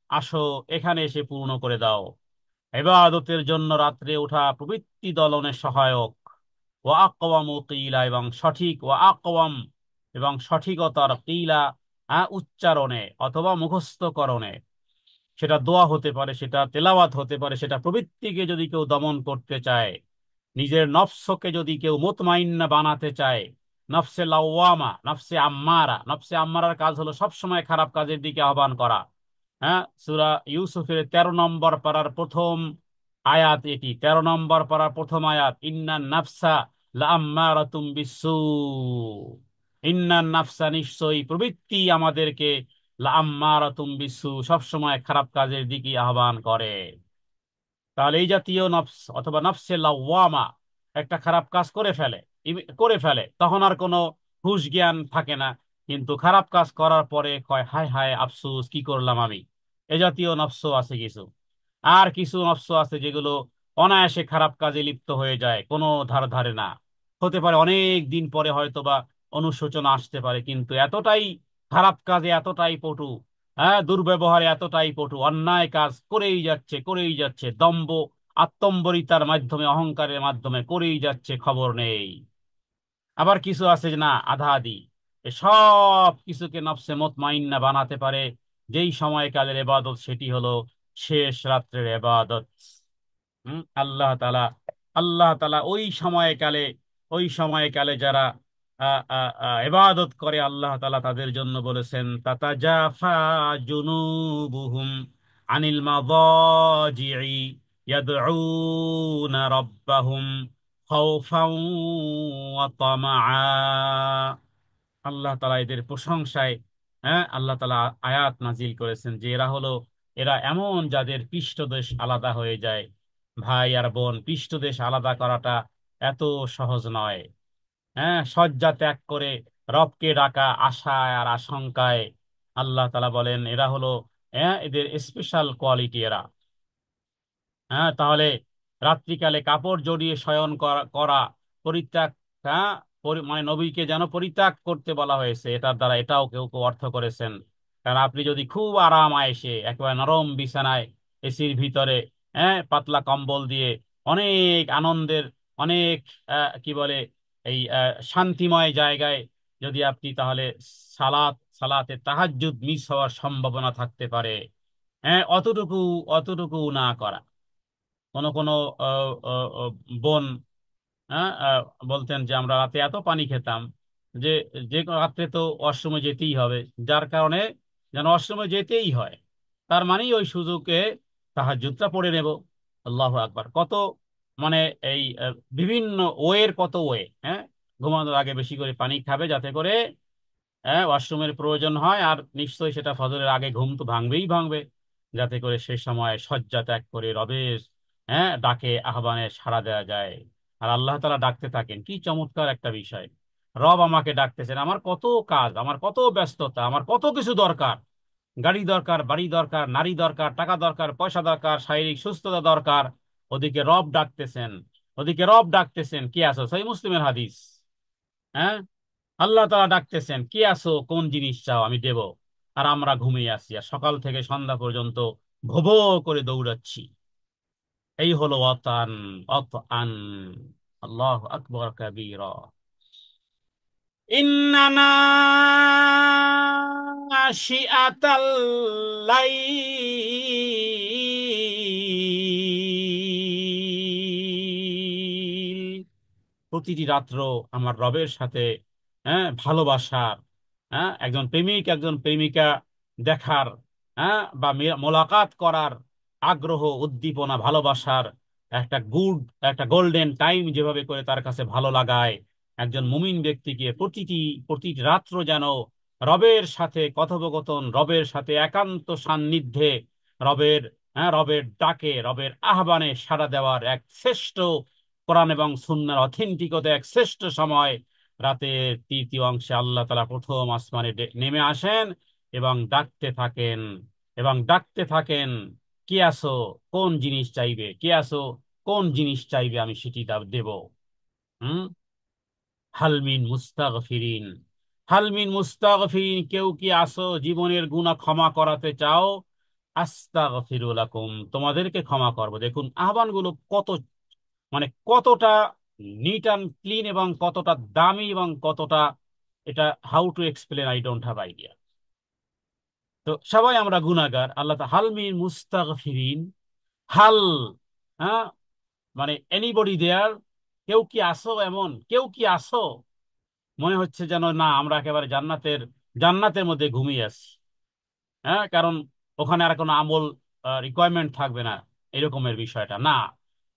[SPEAKER 1] আসো, এখানে এসে পূর্ণ করে দাও। ইবাদতের জন্য রাত্রে ওঠা প্রবৃত্তি দলনের সহায়ক। ওয়া আকওয়ামু কিলা, এবং সঠিকতার কিলা, উচ্চারণে অথবা মুখস্থকরণে। সেটা দোয়া হতে পারে, সেটা তেলাওয়াত হতে পারে, সেটা প্রবৃত্তিকে যদি কেউ দমন করতে চায়, নিজের নফসকে যদি কেউ মুতমাইন্না বানাতে চায়, নফসে আম্মারার কাজ হলো সবসময় খারাপ কাজের দিকে আহ্বান করা। হ্যাঁ, সূরা ইউসুফের 13 নম্বর পারার প্রথম আয়াত এটি, 13 নম্বর পারার প্রথম আয়াত, ইন্নান নাফসা লাআম্মারাতুম বিসসু। ইন্নান নাফসা, নিশ্চয়ই প্রবৃত্তি আমাদেরকে, লাআম্মারাতুম বিসসু, সবসময় খারাপ কাজের দিকে আহ্বান করে। তাহলে এই জাতীয় নফস অথবা নফসে লাওয়ামা একটা খারাপ কাজ করে ফেলে, তখন আর কোনো হুঁশ জ্ঞান থাকে না, কিন্তু খারাপ কাজ করার পরে কয় হায় হায় আফসোস, কি করলাম আমি। এ জাতীয় নফস আছে কিছু। আর কিছু নফস আছে যেগুলো অনায়াসে খারাপ কাজে লিপ্ত হয়ে যায়, কোনো ধার ধারে না। হতে পারে অনেক দিন পরে হয়তো বা অনুশোচনা আসতে পারে, কিন্তু এতটাই খারাপ কাজে এতটাই পটু, হ্যাঁ, দুর্ব্যবহারে এতটাই পটু, অন্যায় কাজ করেই যাচ্ছে, আত্মম্বরিতার মাধ্যমে, অহংকারের মাধ্যমে করেই যাচ্ছে, খবর নেই। আবার কিছু আছে যে না, আধা আধি, সব কিছুকে নফসে মুতমাইন্না বানাতে পারে। যেই সময়কালের এবাদত সেটি হলো শেষ রাত্রের এবাদত। আল্লাহ তাআলা ওই সময়কালে যারা ইবাদত করে, আল্লাহ তাআলা তাদের জন্য বলেছেন, তাতাজাফা জুনুবুহুম আনিল মাদাজিই ইয়াদউনা রাব্বাহুম খাউফাও ওয়া তামাআ। আল্লাহ তাআলা এদের প্রশংসায়, হ্যাঁ, আল্লাহ তাআলা আয়াত নাজিল করেছেন যে এরা এমন যাদের পৃষ্ঠদেশ আলাদা হয়ে যায়। ভাই আর বোন, পৃষ্ঠদেশ আলাদা করাটা এত সহজ নয়। হ্যাঁ, শয্যা ত্যাগ করে রবকে ডাকা আশায় আর আশঙ্কায়, আল্লাহ তাআলা বলেন এরা হলো, হ্যাঁ, এদের স্পেশাল কোয়ালিটি এরা। হ্যাঁ, তাহলে রাত্রিকালে কাপড় জড়িয়ে শয়ন করা পরিত্যাগ, হ্যাঁ, মানে নবীকে যেন পরিত্যাগ করতে বলা হয়েছে, এটার দ্বারা এটাও কেউ কেউ অর্থ করেছেন। কারণ আপনি যদি খুব আরাম আয়েসে একেবারে নরম বিছানায়, এসির ভিতরে, হ্যাঁ, পাতলা কম্বল দিয়ে অনেক আনন্দের, অনেক কি বলে, এই শান্তিময় জায়গায় যদি আপনি তাহলে সালাতে তাহাজ্জুদ মিস হওয়ার সম্ভাবনা থাকতে পারে। হ্যাঁ, অতটুকু না করা। কোন কোন আহ, আহ, আহ, বোন, হ্যাঁ, বলতেন যে আমরা রাতে এত পানি খেতাম যে যে কোনো রাত্রে তো ওয়াশরুমে যেতেই হবে, যার কারণে যেন ওয়াশরুমে যেতেই হয়, তার মানেই ওই সুযোগে তাহাজ্জুদটা পড়ে নেব। আল্লাহু আকবার! কত মানে এই বিভিন্ন ওয়ের কত ওয়ে। হ্যাঁ, ঘুমানোর আগে বেশি করে পানি খাবে যাতে করে, হ্যাঁ, ওয়াশরুমের প্রয়োজন হয়, আর নিশ্চয়ই সেটা ফজরের আগে ঘুম তো ভাঙবেই ভাঙবে, যাতে করে সে সময় শয্যা ত্যাগ করে রবের, হ্যাঁ, ডাকে আহ্বানে সাড়া দেওয়া যায়। আর আল্লাহ তাআলা ডাকতে থাকেন, কি চমৎকার একটা বিষয়! রব আমাকে ডাকতেছেন, আমার কত কাজ, আমার কত ব্যস্ততা, আমার কত কিছু দরকার, গাড়ি দরকার, বাড়ি দরকার, নারী দরকার, টাকা দরকার, পয়সা দরকার, শারীরিক সুস্থতা দরকার। ওদিকে রব ডাকতেছেন, ওদিকে রব ডাকতেছেন, কি আছো, সহিহ মুসলিমের হাদিস। হ্যাঁ, আল্লাহ তাআলা ডাকতেছেন, কি আছো, কোন জিনিস চাও, আমি দেব। আর আমরা ঘুমিয়ে আছি, আর সকাল থেকে সন্ধ্যা পর্যন্ত ভো ভো করে দৌড়াচ্ছি। এই হলো ওয়াতান, আন। আল্লাহু আকবার কাবীরা। ইন্না নাশিআতাল লাইল, প্রতিটি রাত্র আমার রবের সাথে, হ্যাঁ, ভালোবাসার, হ্যাঁ, একজন প্রেমিক একজন প্রেমিকা দেখার, হ্যাঁ, বা মোলাকাত করার আগ্রহ, উদ্দীপনা, ভালোবাসার একটা একটা গোল্ডেন টাইম যেভাবে করে তার কাছে ভালো লাগায় একজন মুমিন ব্যক্তিকে, প্রতিটি প্রতিটি রাত্র যেন রবের সাথে কথোপকথন, রবের সাথে একান্ত সান্নিধ্যে, রবের, হ্যাঁ, রবের ডাকে, রবের আহ্বানে সাড়া দেওয়ার এক শ্রেষ্ঠ, কোরআন এবং সুন্নাহর অথেন্টিকতা এক শ্রেষ্ঠ সময়, রাতের তৃতীয় অংশে আল্লাহ তাআলা প্রথম আসমানে নেমে আসেন এবং ডাকতে থাকেন, এবং ডাকতে থাকেন, কে আসো, কোন জিনিস চাইবে, কে আসো, কোন জিনিস চাইবে, আমি সেটি দেব। হুম। হালমিন মুস্তাগফিরিন, হালমিন মুস্তাগফিরিন, কেউ কি আসো জীবনের গুনাহ ক্ষমা করাতে চাও, আস্তাগফিরু লাকুম, তোমাদেরকে ক্ষমা করব। দেখুন আহ্বানগুলো কত, মানে কতটা নিট অ্যান্ড ক্লিন, এবং কতটা দামি, এবং কতটা, এটা how to explain, I don't have idea. তো সবাই আমরা গুনাহগার, আল্লাহ হাল মিন মুস্তাগফিরিন, হাল, হ্যাঁ, মানে এনিবডি দেয়ার, কেউ কি আসো, এমন কেউ কি আসো, মনে হচ্ছে যেন না আমরা একেবারে জান্নাতের জান্নাতের মধ্যে ঘুমিয়ে আছি। হ্যাঁ, কারণ ওখানে আর কোনো আমল রিকোয়ারমেন্ট থাকবে না, এরকমের বিষয়টা না।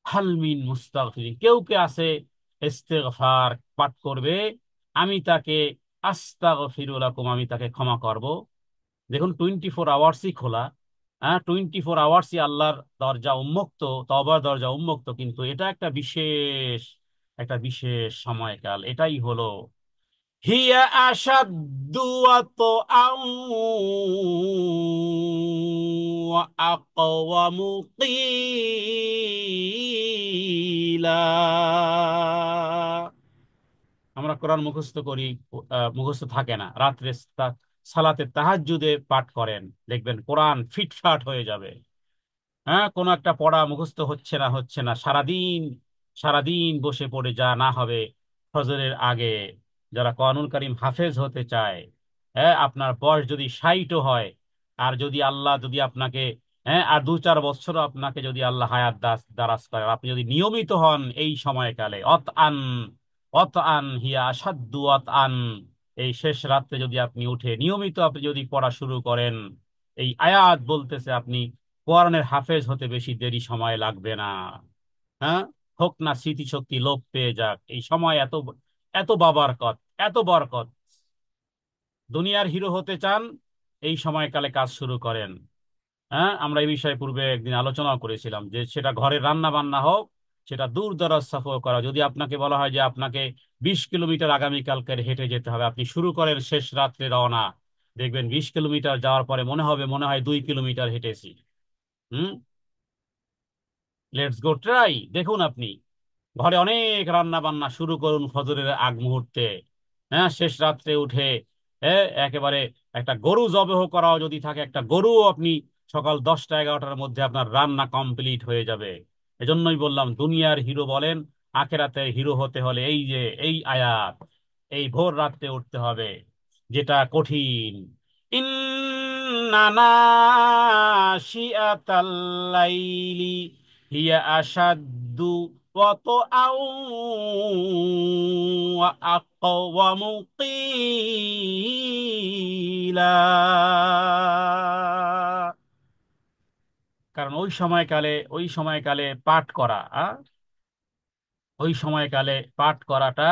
[SPEAKER 1] হালমিন মুস্তাগফিরিন, কেউ কে আছে ইস্তেগফার পাঠ করবে, আমি তাকে আস্তাগফিরু লাকুম, আমি তাকে ক্ষমা করব। দেখুন 24 আওয়ার্সই খোলা, হ্যাঁ, 24 আওয়ার্সই আল্লাহর দরজা উন্মুক্ত, তওবার দরজা উন্মুক্ত, কিন্তু এটা একটা বিশেষ সময়কাল, এটাই হলো হিয়া আসাদ্দু ওয়াতআন ওয়া আকওয়ামু কিলা। আমরা কোরআন মুখস্থ করি, মুখস্থ থাকে না, রাত্রে সালাতে তাহাজ্জুদে পাঠ করেন, দেখবেন কোরআন ফিটফাট হয়ে যাবে। হ্যাঁ, কোনো একটা পড়া মুখস্থ হচ্ছে না, সারাদিন সারাদিন বসে পড়ে যা না হবে ফজরের আগে। যারা কোরআনুল কারীম হাফেজ হতে চায়, হ্যাঁ, আপনার বয়স যদি 60ও হয়, আর যদি আল্লাহ যদি আপনাকে, হ্যাঁ, আর 2-4 বছরও আপনাকে যদি আল্লাহ হায়াত দারাজ করে, আর আপনি যদি নিয়মিত হন এই সময়কালে, অত আন হিয়া আসাদ্দু আন, এই শেষ রাত্রে যদি আপনি উঠে নিয়মিত আপনি যদি পড়া শুরু করেন, এই আয়াত বলতেছে আপনি কোরআনের হাফেজ হতে বেশি দেরি সময় লাগবে না। হ্যাঁ, হোক না স্মৃতিশক্তি লোপ পেয়ে যাক, এই সময় এত এত বাবারকত, এত বরকত। দুনিয়ার হিরো হতে চান, এই সময়কালে কাজ শুরু করেন। হ্যাঁ, আমরা এই বিষয়ে পূর্বে একদিন আলোচনা করেছিলাম, যে সেটা ঘরের রান্না বান্না হোক, সেটা দূর দরাজ সফর করা, যদি আপনাকে বলা হয় যে আপনাকে 20 কিলোমিটার আগামীকালকে হেঁটে যেতে হবে, আপনি শুরু করেন শেষ রাত্রে রওনা, দেখবেন 20 কিলোমিটার যাওয়ার পরে মনে হয় 2 কিলোমিটার হেঁটেছি। হুম। লেটস গো ট্রাই, দেখুন আপনি ঘরে অনেক রান্না বান্না শুরু করুন ফজরের আগ মুহূর্তে, হ্যাঁ, শেষ রাত্রে উঠে, একেবারে একটা গরু জবেহ করাও যদি থাকে, একটা গরু আপনি সকাল 10টা 11টার মধ্যে আপনার রান্না কমপ্লিট হয়ে যাবে। এজন্যই বললাম দুনিয়ার হিরো বলেন আখেরাতে হিরো হতে হলে এই যে এই আয়াত, এই ভোর রাতে উঠতে হবে, যেটা কঠিন। ইন্না নাশিআতাল লাইলি হিয়া আশাদ্দু ওয়াতআউ ওয়া আকওয়ামু কিলা। কারণ ওই সময়কালে পাঠ করা, ওই সময়কালে পাঠ করাটা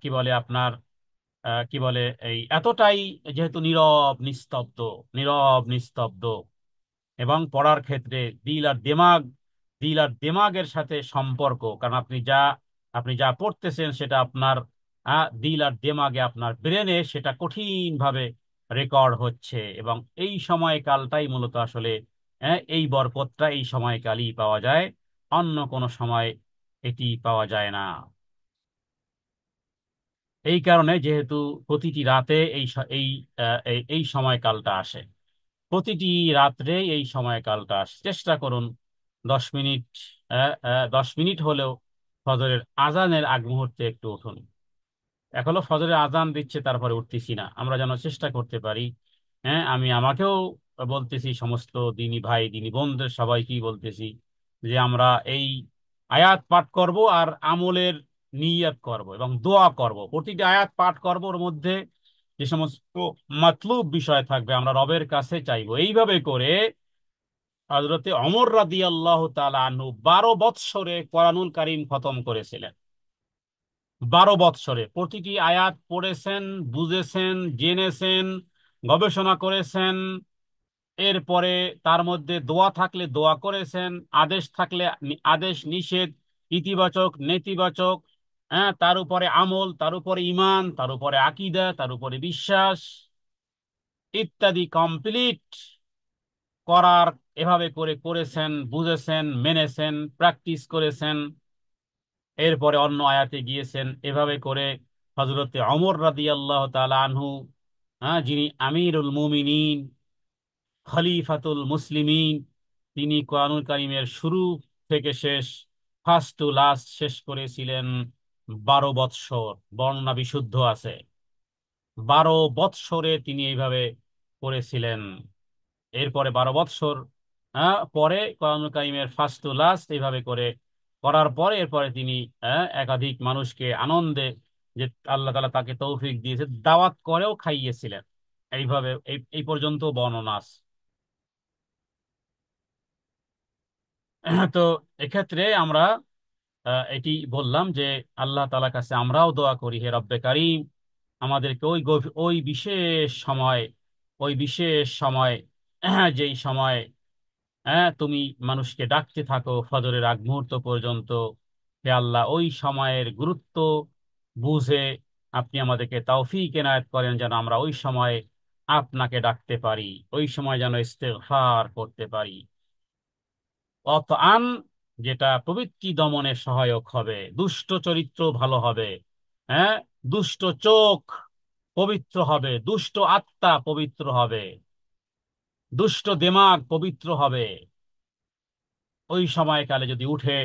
[SPEAKER 1] কি বলে আপনার, কি বলে, এই এতটাই যেহেতু নীরব নিস্তব্ধ, এবং পড়ার ক্ষেত্রে দিল আর দেমাগের সাথে সম্পর্ক, কারণ আপনি যা পড়তেছেন সেটা আপনার দিল আর দেমাগে, আপনার ব্রেনে সেটা কঠিন ভাবে রেকর্ড হচ্ছে। এবং এই সময়কালটাই মূলত আসলে এই বরকতটা এই সময়কালই পাওয়া যায়, অন্য কোনো সময় এটি পাওয়া যায় না। এই কারণে যেহেতু প্রতিটি রাতে এই সময়কালটা আসে, প্রতিটি রাত্রে এই সময়কালটা আসে, চেষ্টা করুন 10 মিনিট, 10 মিনিট হলেও ফজরের আজানের আগ মুহূর্তে একটু উঠুন। এখনো ফজরের আজান দিচ্ছে তারপরে উঠতেছি না, আমরা যেন চেষ্টা করতে পারি। হ্যাঁ, আমি আমাকেও বলতেছি, সমস্ত দিনী ভাই দিনী বোনদের সবাইকেই বলতেছি যে আমরা এই আয়াত পাঠ করব আর আমলের নিয়ত করব এবং দোয়া করব। প্রতিটি আয়াত পাঠ করব, ওর মধ্যে যে সমস্ত মাতলুব বিষয় থাকবে আমরা রবের কাছে চাইবো। এইভাবে করে হযরতে ওমর রাদিয়াল্লাহু তাআলা আনহু 12 বৎসরে কোরআনুল কারীম খতম করেছিলেন। 12 বৎসরে প্রতিটি আয়াত পড়েছেন, বুঝেছেন, জেনেছেন, গবেষণা করেছেন। এরপরে তার মধ্যে দোয়া থাকলে দোয়া করেছেন, আদেশ থাকলে আদেশ নিষেধ, ইতিবাচক নেতিবাচক, হ্যাঁ, তার উপরে আমল, তার উপরে ঈমান, তার উপরে আকীদা, তার উপরে বিশ্বাস ইত্যাদি কমপ্লিট করার, এভাবে করে করেছেন, বুঝেছেন, মেনেছেন, প্র্যাকটিস করেছেন। এরপরে অন্য আয়াতে গিয়েছেন। এভাবে করে হযরতে ওমর রাদিয়াল্লাহু তাআলা আনহু, যিনি আমিরুল মুমিনিন, খলিফাতুল মুসলিমিন, তিনি কোরআনুল কারীমের শুরু থেকে শেষ, ফার্স্ট টু লাস্ট শেষ করেছিলেন 12 বৎসর। বর্ণনা বিশুদ্ধ আছে, 12 বৎসরে তিনি এইভাবে করেছিলেন। এরপরে 12 বৎসর পরে কোরআনুল কারীমের ফার্স্ট টু লাস্ট এইভাবে করে করার পরে এরপরে তিনি একাধিক মানুষকে আনন্দে, যে আল্লাহ তাআলা তাকে তৌফিক দিয়েছে, দাওয়াত করেও খাইয়েছিলেন। এইভাবে এই পর্যন্ত বর্ণনা আছে। তো এক্ষেত্রে আমরা এটি বললাম যে আল্লাহ তাআলার কাছে আমরাও দোয়া করি, হে রব্বে কারীম, আমাদেরকে ওই বিশেষ সময় যেই সময় তুমি মানুষকে ডাকতে থাকো ফজরের আগ মুহূর্ত পর্যন্ত, হে আল্লাহ, ওই সময়ের গুরুত্ব বুঝে আপনি আমাদেরকে তৌফিক এনায়েত করেন, যেন আমরা ওই সময় আপনাকে ডাকতে পারি, ওই সময় যেন ইস্তেগফার করতে পারি। আন, যেটা প্রবৃত্তি দমনে সহায়ক হবে, দুষ্ট চরিত্র ভালো হবে, হ্যাঁ, দুষ্ট চোখ পবিত্র হবে, দুষ্ট আত্মা পবিত্র হবে, দুষ্ট দিমাগ পবিত্র হবে। ওই সময়কালে যদি উঠে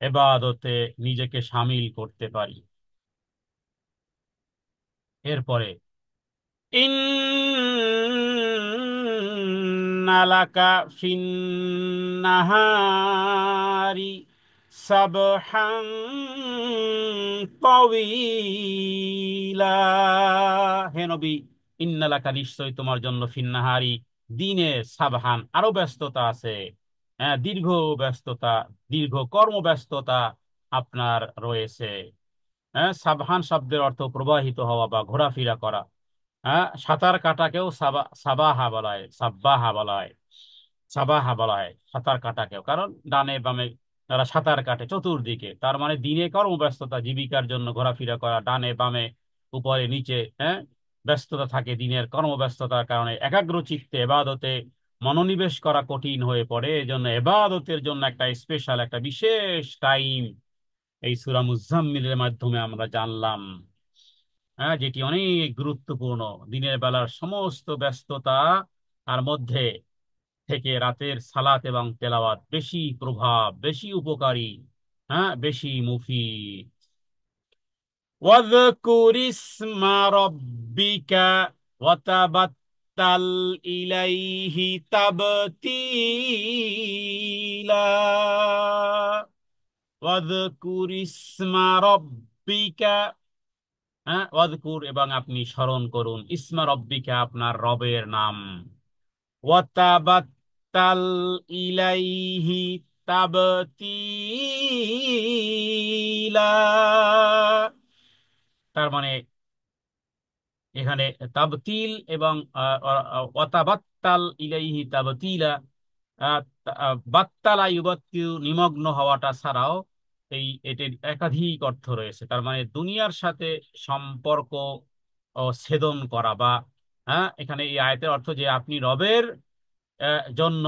[SPEAKER 1] এবাদতে নিজেকে সামিল করতে পারি। এরপরে ইন্নালাকা ফিন্নাহারি সাবহান তাওয়ীলা। হে নবী, ইন্নালাকা, নিশ্চয় তোমার জন্য, ফিন্নাহারি, দিনে, সাবহান, আরো ব্যস্ততা আছে। হ্যাঁ, ব্যস্ততা, দীর্ঘ কর্মব্যস্ততা আপনার রয়েছে। হ্যাঁ, সাবহান শব্দের অর্থ প্রবাহিত হওয়া বা ঘোরাফেরা করা। হ্যাঁ, সাঁতার কাটাকেও সাবাহা বলা হয়, সাব্বাহা বলা হয়, সাবাহা বলা হয় সাঁতার কাটাকেও, কারণ ডানে বামে তারা সাঁতার কাটে চতুর্দিকে, তার মানে দিনে কর্মব্যস্ততা, জীবিকার জন্য ঘোরাফেরা করা, ডানে বামে উপরে নিচে, হ্যাঁ, ব্যস্ততা থাকে। দিনের কর্মব্যস্ততার কারণে একাগ্র চিত্তে এবাদতে মনোনিবেশ করা কঠিন হয়ে পড়ে। এজন্য এবাদতের জন্য একটা স্পেশাল, একটা বিশেষ টাইম এই সূরা মুজাম্মিলের মাধ্যমে আমরা জানলাম, যেটি অনেক গুরুত্বপূর্ণ। দিনের বেলার সমস্ত ব্যস্ততা আর মধ্যে থেকে রাতের সালাত এবং তেলাওয়াত বেশি প্রভাব, বেশি উপকারী, হ্যাঁ, বেশি মুফিদ। ওয়াযকুর ইসমা রাব্বিকা ওয়াতাবাত্তাল ইলাইহি তাবতীলা। ওয়াযকুর ইসমা রাব্বিকা, হ্যাঁ, ওয়াযকুর এবং আপনি স্মরণ করুন, ইসমা রব্বিকা আপনার রবের নাম, ওয়াতাবাত্তাল ইলাইহি তাবতীলা। তার মানে এখানে তাবতিল এবং ওয়াতাবাত্তাল ইলাইহি তাবতিলা, বাত্তালা ইউবাত্তিউ নিমগ্ন হওয়াটা ছাড়াও এটির একাধিক অর্থ রয়েছে। তার মানে দুনিয়ার সাথে সম্পর্ক ছেদন করা, বা হ্যাঁ, এখানে এই আয়াতের অর্থ যে আপনি জন্য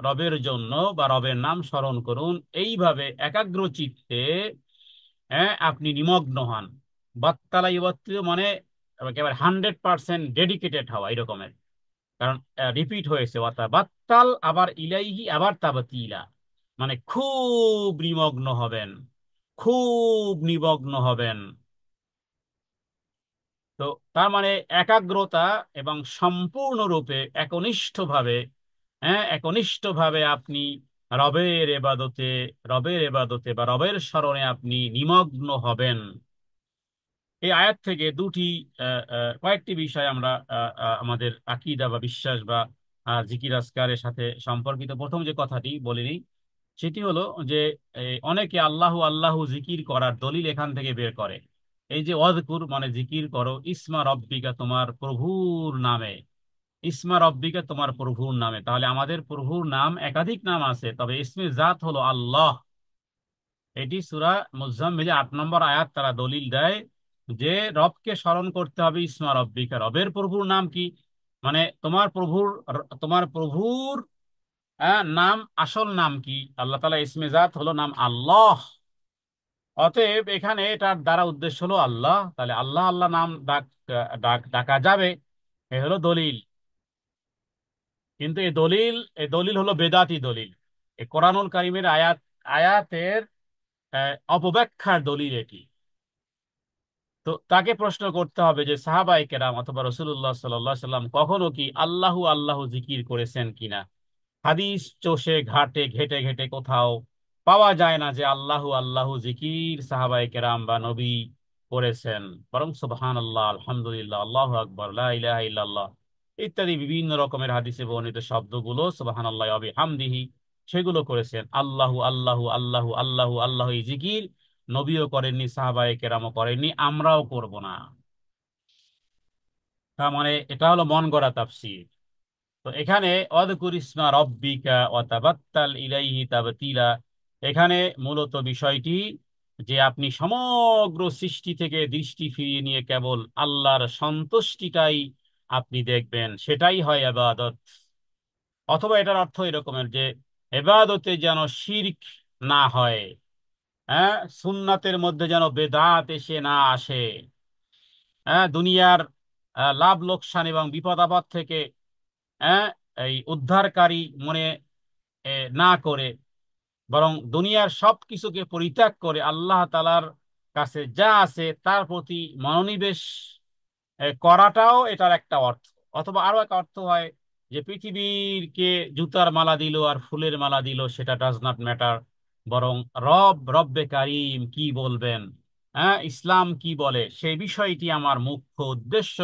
[SPEAKER 1] রবের জন্য বা রবের নাম স্মরণ করুন, এইভাবে একাগ্র চিত্তে, হ্যাঁ, আপনি নিমগ্ন হন। বাত্তালা ইউবাত্তিউ মানে একেবারে 100% ডেডিকেটেড হওয়া এরকমের। কারণ রিপিট হয়েছে ওয়াতা বাত্তাল, আবার ইলাইহি, আবার তাবাতিলা, মানে খুব নিমগ্ন হবেন, খুব নিমগ্ন হবেন। তো তার মানে একাগ্রতা এবং সম্পূর্ণরূপে একনিষ্ঠভাবে, হ্যাঁ, একনিষ্ঠভাবে আপনি রবের এবাদতে, রবের এবাদতে বা রবের স্মরণে আপনি নিমগ্ন হবেন। এই আয়াত থেকে কয়েকটি বিষয় আমরা আমাদের আকীদা বা বিশ্বাস বা জিকির আজকারের সাথে সম্পর্কিত। প্রথম যে কথাটি বলিনি সেটি হলো যে অনেকে আল্লাহু আল্লাহু জিকির করার দলিল এখান থেকে বের করে। এই যে ওয়াজকুর মানে জিকির করো, ইসমা রব্বিকা তোমার প্রভুর নামে, ইসমা রব্বিকা তোমার প্রভুর নামে, তাহলে আমাদের প্রভুর নাম একাধিক নাম আছে, তবে ইসমে জাত হলো আল্লাহ। এটি সূরা মুজাম্মিলে 8 নম্বর আয়াত তারা দলিল দেয় যে রবকে স্মরণ করতে হবে ইসমা রব্বিকা, রবের প্রভুর নাম কি, মানে তোমার প্রভুর নাম, আসল নাম কি, আল্লাহ তাআলা ইসমে জাত হলো নাম আল্লাহ। অতএব এখানে এটার দ্বারা উদ্দেশ্য হলো আল্লাহ, তাহলে আল্লাহ আল্লাহ নাম ডাকা যাবে, এ হলো দলিল। কিন্তু এই দলিল হলো বেদাতি দলিল। এই কোরআনুল কারীমের আয়াতের অপব্যাখ্যার দলিল এটি। তো তাকে প্রশ্ন করতে হবে যে সাহাবায়ে কেরাম অথবা রাসূলুল্লাহ সাল্লাল্লাহু আলাইহি সাল্লাম কখনো কি আল্লাহু আল্লাহু জিকির করেছেন কিনা। হাদিস চষে ঘাটে ঘেটে ঘেটে কোথাও পাওয়া যায় না যে আল্লাহু আল্লাহু জিকির সাহাবায়ে কেরাম বা নবী করেছেন। বরং সুবহানাল্লাহ, আলহামদুলিল্লাহ, আল্লাহু আকবার, লা ইলাহা ইল্লাল্লাহ ইত্যাদি বিভিন্ন রকমের হাদিসে বর্ণিত শব্দগুলো, সুবহানাল্লাহি ওয়া বিহামদিহি, সেগুলো করেছেন। আল্লাহু আল্লাহু আল্লাহু আল্লাহু আল্লাহু এই জিকির নবীও করেননি, সাহাবায়ে কেরামও করেননি, আমরাও করব না। তার মানে এটা হলো মন গড়া তাফসীর। তো এখানে ওয়াযকুর ইসমা রাব্বিকা ওয়া তাবাত্তাল ইলাইহি তাবতীলা, এখানে মূলত বিষয়টি যে আপনি সমগ্র সৃষ্টি থেকে দৃষ্টি ফিরিয়ে নিয়ে কেবল আল্লাহর সন্তুষ্টিটাই আপনি দেখবেন, সেটাই হয় ইবাদত। অথবা এটার অর্থ এরকমের যে ইবাদতে যেন শিরক না হয়, হ্যাঁ, সুন্নাতের মধ্যে যেন বেদাত এসে না আসে, হ্যাঁ, দুনিয়ার লাভ লোকসান এবং বিপদ আপদ থেকে, হ্যাঁ, এই উদ্ধারকারী মনে না করে, বরং দুনিয়ার সব কিছুকে পরিত্যাগ করে আল্লাহ তাআলার কাছে যা আছে তার প্রতি মনোনিবেশ করাটাও এটার একটা অর্থ। অথবা আরো একটা অর্থ হয় যে পৃথিবীরকে জুতার মালা দিল আর ফুলের মালা দিল, সেটা ডাজ নট ম্যাটার, বরং রব্বে কারিম কি বলবেন, হ্যাঁ, ইসলাম কি বলে সেই বিষয়টি আমার মুখ্য উদ্দেশ্য,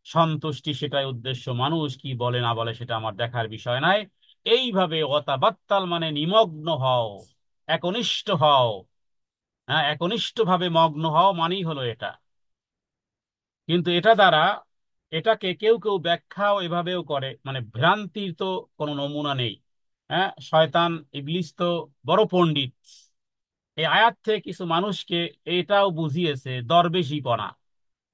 [SPEAKER 1] সন্তুষ্টি সেটাই উদ্দেশ্য, মানুষ কি বলে না বলে সেটা আমার দেখার বিষয় নাই। এইভাবে ওয়াতাবাত্তাল মানে নিমগ্ন হও, একনিষ্ঠ হও, হ্যাঁ, একনিষ্ঠ ভাবে মগ্ন হও মানেই হলো এটা। কিন্তু এটা দ্বারা এটাকে কেউ কেউ ব্যাখ্যাও এভাবেও করে, মানে ভ্রান্তির তো কোনো নমুনা নেই। হ্যাঁ, শয়তান ইবলিস তো বড় পণ্ডিত, এই আয়াত থেকে কিছু মানুষকে এটাও বুঝিয়েছে দরবেশিপনা।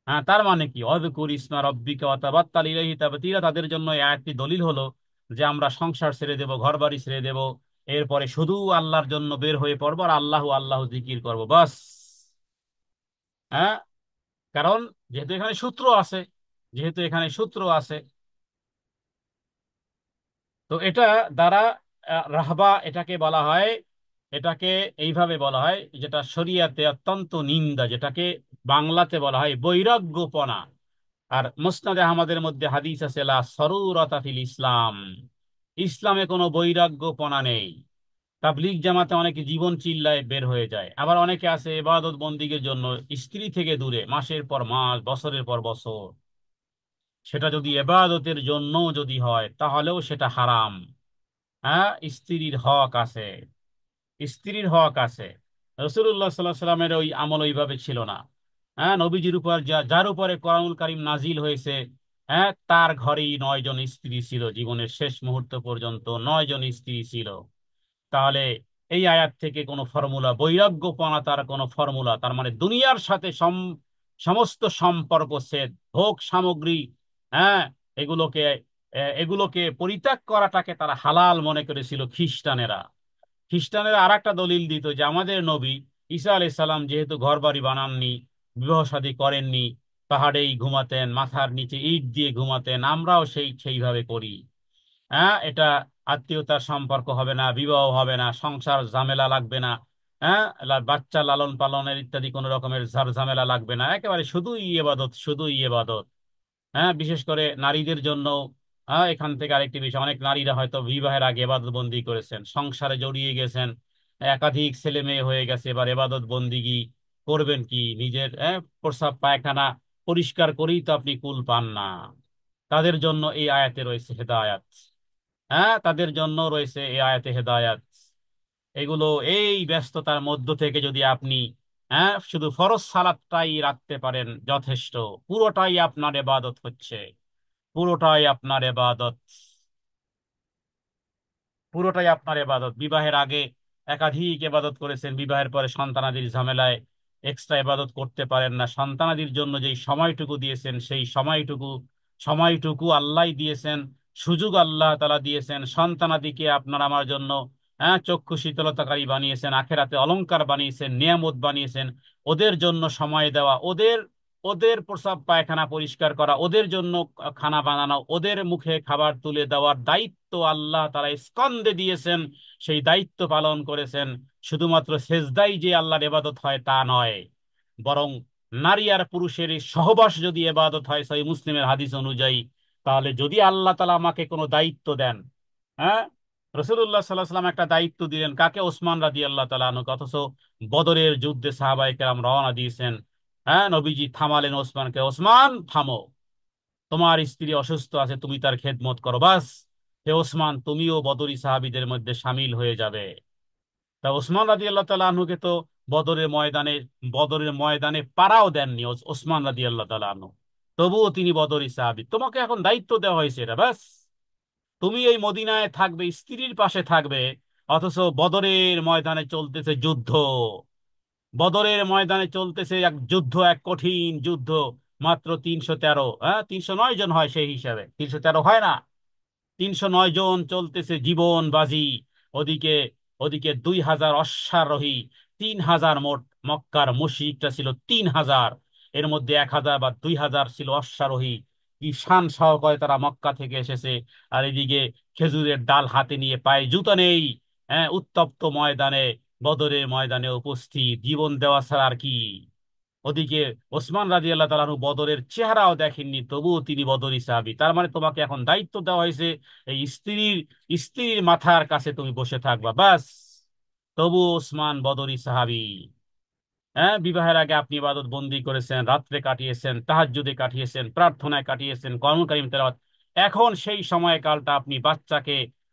[SPEAKER 1] হ্যাঁ, তার মানে কি, ওয়াযকুর ইসমা রাব্বিকা ওয়া তাবাত্তাল ইলাইহি তাবতীলা, তাদের জন্য এই আয়াতটি দলিল হলো যে আমরা সংসার ছেড়ে দেব, ঘর বাড়ি ছেড়ে দেব, এরপরে শুধু আল্লাহর জন্য বের হয়ে পড়বো আর আল্লাহু আল্লাহু জিকির করব, বাস। হ্যাঁ, কারণ যেহেতু এখানে সূত্র আছে, যেহেতু এখানে সূত্র আছে, তো এটা দ্বারা রাহবা এটাকে বলা হয় এটাকে এইভাবে বলা হয়, যেটা শরিয়াতে অত্যন্ত নিন্দা, যেটাকে বাংলাতে বলা হয় বৈরাগ্যপনা। আর মুসনাদে আহমদের মধ্যে হাদিস আছে, লা সরুরতা ফিল ইসলাম, ইসলামে কোনো বৈরাগ্যপনা নেই। তাবলিগ জামাতে অনেকে জীবন চিল্লায় বের হয়ে যায়, আবার অনেকে আছে ইবাদত বন্দিগের জন্য স্ত্রী থেকে দূরে মাসের পর মাস, বছরের পর বছর। সেটা যদি ইবাদতের জন্য যদি হয় তাহলেও সেটা হারাম। হ্যাঁ, স্ত্রীর হক আছে, স্ত্রীর হক আছে। রসুল্লাহ সাল্লাহ সাল্লামের ওই আমল ওইভাবে ছিল না। হ্যাঁ, নবীজির উপর যার উপরে কোরআনুল কারীম নাজিল হয়েছে, হ্যাঁ, তার ঘরেই 9 জন স্ত্রী ছিল, জীবনের শেষ মুহূর্ত পর্যন্ত 9 জন স্ত্রী ছিল। তাহলে এই আয়াত থেকে কোনো ফর্মুলা, বৈরাগ্যপনা তার কোনো ফর্মুলা, তার মানে দুনিয়ার সাথে সমস্ত সম্পর্ক ছেদ, ভোগ সামগ্রী, হ্যাঁ, এগুলোকে এগুলোকে পরিত্যাগ করাটাকে তারা হালাল মনে করেছিল খ্রিস্টানেরা। খ্রিস্টানেরা আর একটা দলিল দিত যে আমাদের নবী ঈসা আলাইহিস সালাম যেহেতু ঘর বাড়ি বানাননি, বিবাহ শাদী করেননি, পাহাড়েই ঘুমাতেন, মাথার নিচে ইট দিয়ে ঘুমাতেন, আমরাও সেইভাবে করি। হ্যাঁ, এটা আত্মীয়তার সম্পর্ক হবে না, বিবাহ হবে না, সংসার ঝামেলা লাগবে না। হ্যাঁ, বাচ্চা লালন পালনের ইত্যাদি কোনো রকমের ঝামেলা লাগবে না, একেবারে শুধুই ইবাদত, শুধুই ইবাদত। হ্যাঁ, বিশেষ করে নারীদের জন্য। হ্যাঁ, এখান থেকে আরেকটি বিষয়, অনেক নারীরা হয়তো বিবাহের আগে এবাদত বন্দি করেছেন, সংসারে জড়িয়ে গেছেন, একাধিক ছেলে মেয়ে হয়ে গেছে, এবার এবাদত বন্দিগি করবেন কি? নিজের প্রস্রাব পায়খানা পরিষ্কার করেই তো আপনি কুল পান না। তাদের জন্য এই আয়াতে রয়েছে হেদায়াত। হ্যাঁ, তাদের জন্য রয়েছে এই আয়াতে হেদায়াত। এগুলো, এই ব্যস্ততার মধ্য থেকে যদি আপনি শুধু ফরজ সালাতটাই রাখতে পারেন যথেষ্ট, পুরোটাই আপনার ইবাদত হচ্ছে, পুরোটাই আপনার ইবাদত, পুরোটাই আপনার ইবাদত। বিবাহের আগে একাধিক ইবাদত করেছেন, বিবাহের পরে সন্তানাদির ঝামেলায় এক্সট্রা ইবাদত করতে পারেন না, সন্তানাদির জন্য যেই সময়টুকু দিয়েছেন সেই সময়টুকু, সময়টুকু আল্লাহ দিয়েছেন, সুযোগ আল্লাহ তাআলা দিয়েছেন। সন্তানাদিকে আপনার আমার জন্য চক্ষু শীতলতাকারী বানিয়েছেন, আখেরাতে অলংকার বানিয়েছেন, নিয়ামত বানিয়েছেন। ওদের জন্য সময় দেওয়া, ওদের ওদের প্রস্রাব পায়খানা পরিষ্কার করা, ওদের জন্য খানা বানানো, ওদের মুখে খাবার তুলে দেওয়ার দায়িত্ব আল্লাহ তারা স্কন্ধে দিয়েছেন, সেই দায়িত্ব পালন করেছেন। শুধুমাত্র সেজদাই যে আল্লাহর ইবাদত হয় তা নয়, বরং নারী আর পুরুষের এই সহবাস যদি ইবাদত হয় সহিহ মুসলিমের হাদিস অনুযায়ী, তাহলে যদি আল্লাহ তাআলা আমাকে কোনো দায়িত্ব দেন, হ্যাঁ, রসুল্লাহ সাল্লাহ সাল্লাম একটা দায়িত্ব দিলেন কাকে? ওসমান রাদিয়াল্লাহু তাআলা আনহু। অথচ বদরের যুদ্ধে সাহাবায়ে কেরাম রওনা দিয়েছেন, হ্যাঁ, নবীজি থামালেন ওসমানকে, ওসমান থামো, তোমার স্ত্রী অসুস্থ আছে, তুমি তার খেদমত করো, বাস। হে ওসমান, তুমিও বদরি সাহাবীদের মধ্যে সামিল হয়ে যাবে। তা ওসমান রাদিয়াল্লাহু তাআলা আনহুকে তো বদরের ময়দানে বদরের ময়দানে পাড়াও দেননি ওসমান রাদিয়াল্লাহু তাআলা আনহু, তবুও তিনি বদরি সাহাবী। তোমাকে এখন দায়িত্ব দেওয়া হয়েছে, এটা ব্যাস, তুমি এই মদিনায় থাকবে, স্ত্রীর পাশে থাকবে। অথচ বদরের ময়দানে চলতেছে যুদ্ধ, বদরের ময়দানে চলতেছে এক যুদ্ধ, এক কঠিন যুদ্ধ। মাত্র 313, 309 জন হয় সেই হিসাবে, 313 হয় না, 309 জন চলতেছে জীবন বাজি। ওদিকে ওদিকে 2000 অশ্বারোহী, 3000 মোট। মক্কার মুশরিকটা ছিল 3000, এর মধ্যে 1000 বা 2000 ছিল অশ্বারোহী। কি শান সহকারে তারা মক্কা থেকে এসেছে। আর এদিকে খেজুরের ডাল হাতে নিয়ে, পায়ে জুতা নেই, উত্তপ্ত ময়দানে, বদরের ময়দানে উপস্থিত, জীবন দেওয়া ছাড়া আর কি। ওদিকে ওসমান রাদিয়াল্লাহু তাআলা আনহু বদরের চেহারাও দেখেননি, তবুও তিনি বদরি সাহাবী। তার মানে তোমাকে এখন দায়িত্ব দেওয়া হয়েছে এই স্ত্রীর মাথার কাছে তুমি বসে থাকবা, বাস। তবু ওসমান বদরি সাহাবী। বিবাহের আগে আপনি ইবাদত বন্দি করেছেন, রাত্রে কাটিয়েছেন, তাহাজ্জুদে কাটিয়েছেন, প্রার্থনায় কাটিয়েছেন, কোরআন কারীম তেলাওয়াত। এখন সেই সময়কালটা আপনি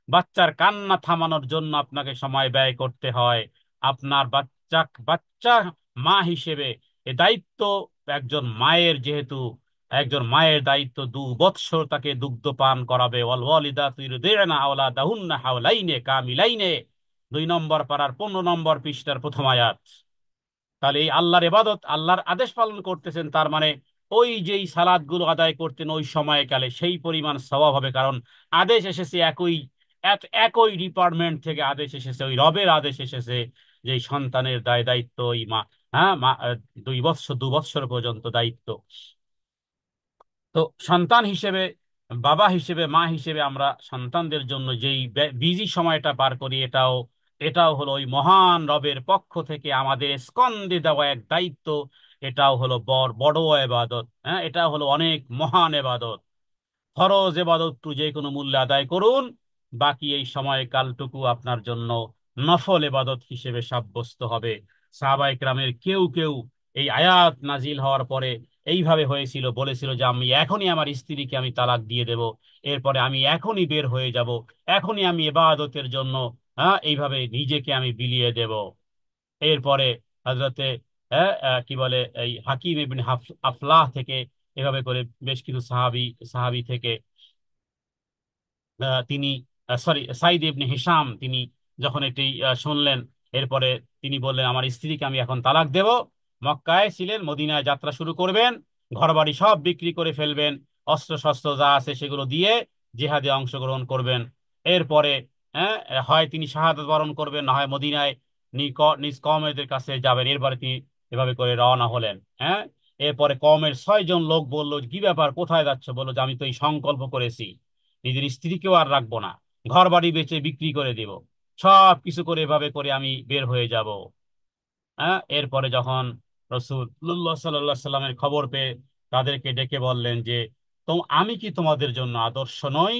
[SPEAKER 1] বাচ্চার কান্না থামানোর জন্য আপনাকে সময় ব্যয় করতে হয়। আপনার বাচ্চা মা হিসেবে এ দায়িত্ব, একজন মায়ের যেহেতু, একজন মায়ের দায়িত্ব 2 বৎসর তাকে দুগ্ধ পান করাবে। ওয়াল ওয়ালিদাতু ইরদি'না আওলাদাহুন্না হাওলাইনে কামিলাইনে, 2 নম্বর পারার 15 নম্বর পৃষ্ঠার প্রথম আয়াত। তাহলে এই আল্লাহর ইবাদত, আল্লাহর আদেশ পালন করতেছেন, তার মানে ওই যেই সালাত গুলো আদায় করতেন ওই সময়কালে সেই পরিমাণ সওয়াব হবে, কারণ আদেশ এসেছে একই ডিপার্টমেন্ট থেকে আদেশ এসেছে, ওই রবের আদেশ এসেছে যে এই সন্তানের দায়িত্ব ওই মা, হ্যাঁ মা, 2 বৎসর পর্যন্ত দায়িত্ব। তো সন্তান হিসেবে, বাবা হিসেবে, মা হিসেবে আমরা সন্তানদের জন্য যেই বিজি সময়টা পার করি, এটাও এটাও হলো ওই মহান রবের পক্ষ থেকে আমাদের স্কন্ধে দেওয়া এক দায়িত্ব। এটাও হলো বড় এবাদত, হ্যাঁ, এটা হলো অনেক মহান এবাদত। ফরজ এবাদতটু যে কোনো মূল্যে আদায় করুন, বাকি এই সময়কালটুকু আপনার জন্য নফল এবাদত হিসেবে সাব্যস্ত হবে। সাহাবায়ে কেরামের কেউ কেউ এই আয়াত নাজিল হওয়ার পরে এইভাবে হয়েছিল, বলেছিল যে আমি এখনই আমার স্ত্রীকে আমি তালাক দিয়ে দেব, এরপরে আমি এখনই বের হয়ে যাব, এখনই আমি এবাদতের জন্য, হ্যাঁ, এইভাবে নিজেকে আমি বিলিয়ে দেব। এরপরে হযরতে কি বলে এই হাকিম ইবনে আফলাহ থেকে এভাবে করে বেশ কিছু সাহাবী থেকে তিনি, সরি, সাইদ ইবনে হিশাম, তিনি যখন এটি শুনলেন, এরপরে তিনি বললেন আমার স্ত্রীকে আমি এখন তালাক দেব। মক্কায় ছিলেন, মদিনায় যাত্রা শুরু করবেন, ঘরবাড়ি সব বিক্রি করে ফেলবেন, অস্ত্র শস্ত্র যা আছে সেগুলো দিয়ে জিহাদে অংশগ্রহণ করবেন। এরপরে হ্যাঁ, হয় তিনি শাহাদাত বরণ করবেন, না হয় মদিনায় নিজ কওমের কাছে যাবেন। এরপরে তিনি এভাবে করে রওনা হলেন। হ্যাঁ, এরপরে কওমের 6 জন লোক বলল, কি ব্যাপার, কোথায় যাচ্ছে? বললো যে আমি তো এই সংকল্প করেছি, নিজের স্ত্রীকেও আর রাখবো না, ঘর বাড়ি বেচে বিক্রি করে দিব, সব কিছু করে এভাবে করে আমি বের হয়ে যাব। হ্যাঁ, এরপরে যখন রাসূলুল্লাহ সাল্লাল্লাহু আলাইহি সাল্লামের খবর পেয়ে তাদেরকে ডেকে বললেন যে আমি কি তোমাদের জন্য আদর্শ নই?